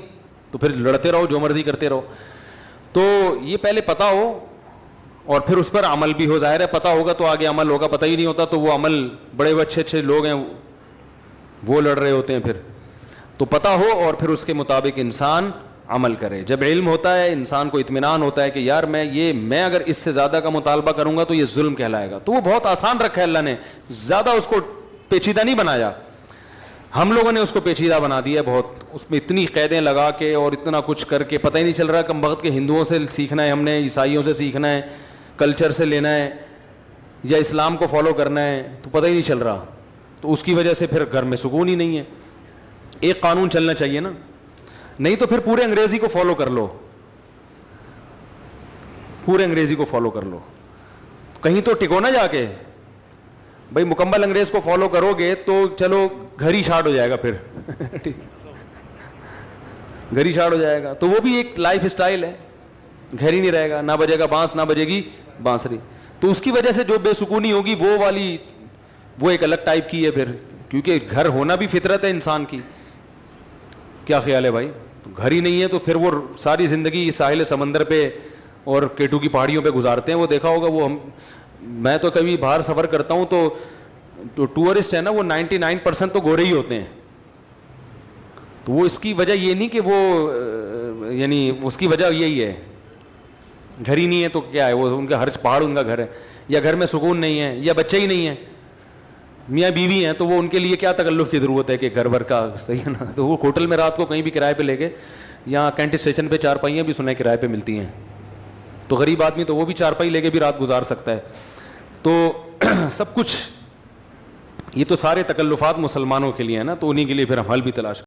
تو پھر لڑتے رہو, جو مرضی کرتے رہو. تو یہ پہلے پتہ ہو, اور پھر اس پر عمل بھی ہو. ظاہر ہے پتہ ہوگا تو آگے عمل ہوگا, پتہ ہی نہیں ہوتا تو وہ عمل, بڑے اچھے اچھے لوگ ہیں وہ لڑ رہے ہوتے ہیں پھر. تو پتہ ہو اور پھر اس کے مطابق انسان عمل کرے. جب علم ہوتا ہے انسان کو اطمینان ہوتا ہے کہ یار میں اگر اس سے زیادہ کا مطالبہ کروں گا تو یہ ظلم کہلائے گا. تو وہ بہت آسان رکھا ہے اللہ نے, زیادہ اس کو پیچیدہ نہیں بنایا. ہم لوگوں نے اس کو پیچیدہ بنا دیا بہت, اس میں اتنی قیدیں لگا کے اور اتنا کچھ کر کے پتہ ہی نہیں چل رہا کم وقت کے ہندوؤں سے سیکھنا ہے ہم نے, عیسائیوں سے سیکھنا ہے, کلچر سے لینا ہے, یا اسلام کو فالو کرنا ہے, تو پتہ ہی نہیں چل رہا. تو اس کی وجہ سے پھر گھر میں سکون ہی نہیں ہے. ایک قانون چلنا چاہیے نا, نہیں تو پھر پورے انگریزی کو فالو کر لو, پورے انگریزی کو فالو کر لو, کہیں تو ٹکو نہ جا کے. بھائی مکمل انگریز کو فالو کرو گے تو چلو گھر ہی شارٹ ہو جائے گا, پھر گھر ہی شارٹ ہو جائے گا. تو وہ بھی ایک لائف اسٹائل ہے, گھر ہی نہیں رہے گا, نہ بجے گا بانس نہ بجے گی بانسری. تو اس کی وجہ سے جو بے سکونی ہوگی وہ والی, وہ ایک الگ ٹائپ کی ہے پھر, کیونکہ گھر ہونا بھی فطرت ہے انسان کی. کیا خیال ہے بھائی؟ گھر ہی نہیں ہے تو پھر وہ ساری زندگی ساحل سمندر پہ اور کیٹو کی پہاڑیوں پہ گزارتے ہیں. وہ دیکھا ہوگا, وہ میں تو کبھی باہر سفر کرتا ہوں تو ٹورسٹ ہے نا وہ 99% تو گورے ہی ہوتے ہیں. تو وہ اس کی وجہ یہ نہیں کہ وہ یعنی اس کی وجہ یہی ہے, گھر ہی نہیں ہے تو کیا ہے, وہ ان کا ہر پہاڑ ان کا گھر ہے, یا گھر میں سکون نہیں ہے, یا بچے ہی نہیں ہیں, میاں بیوی ہیں, تو وہ ان کے لیے کیا تکلف کی ضرورت ہے کہ گھر بھر کا, صحیح ہے نا. تو وہ ہوٹل میں رات کو کہیں بھی کرائے پہ لے کے, یہاں کینٹ اسٹیشن پہ چارپائیاں بھی سنے کرائے پہ ملتی ہیں, تو غریب آدمی تو وہ بھی چارپائی لے کے بھی رات گزار سکتا ہے. تو سب کچھ یہ تو سارے تکلفات مسلمانوں کے لیے ہیں نا, تو انہیں کے لیے پھر ہم حل بھی تلاش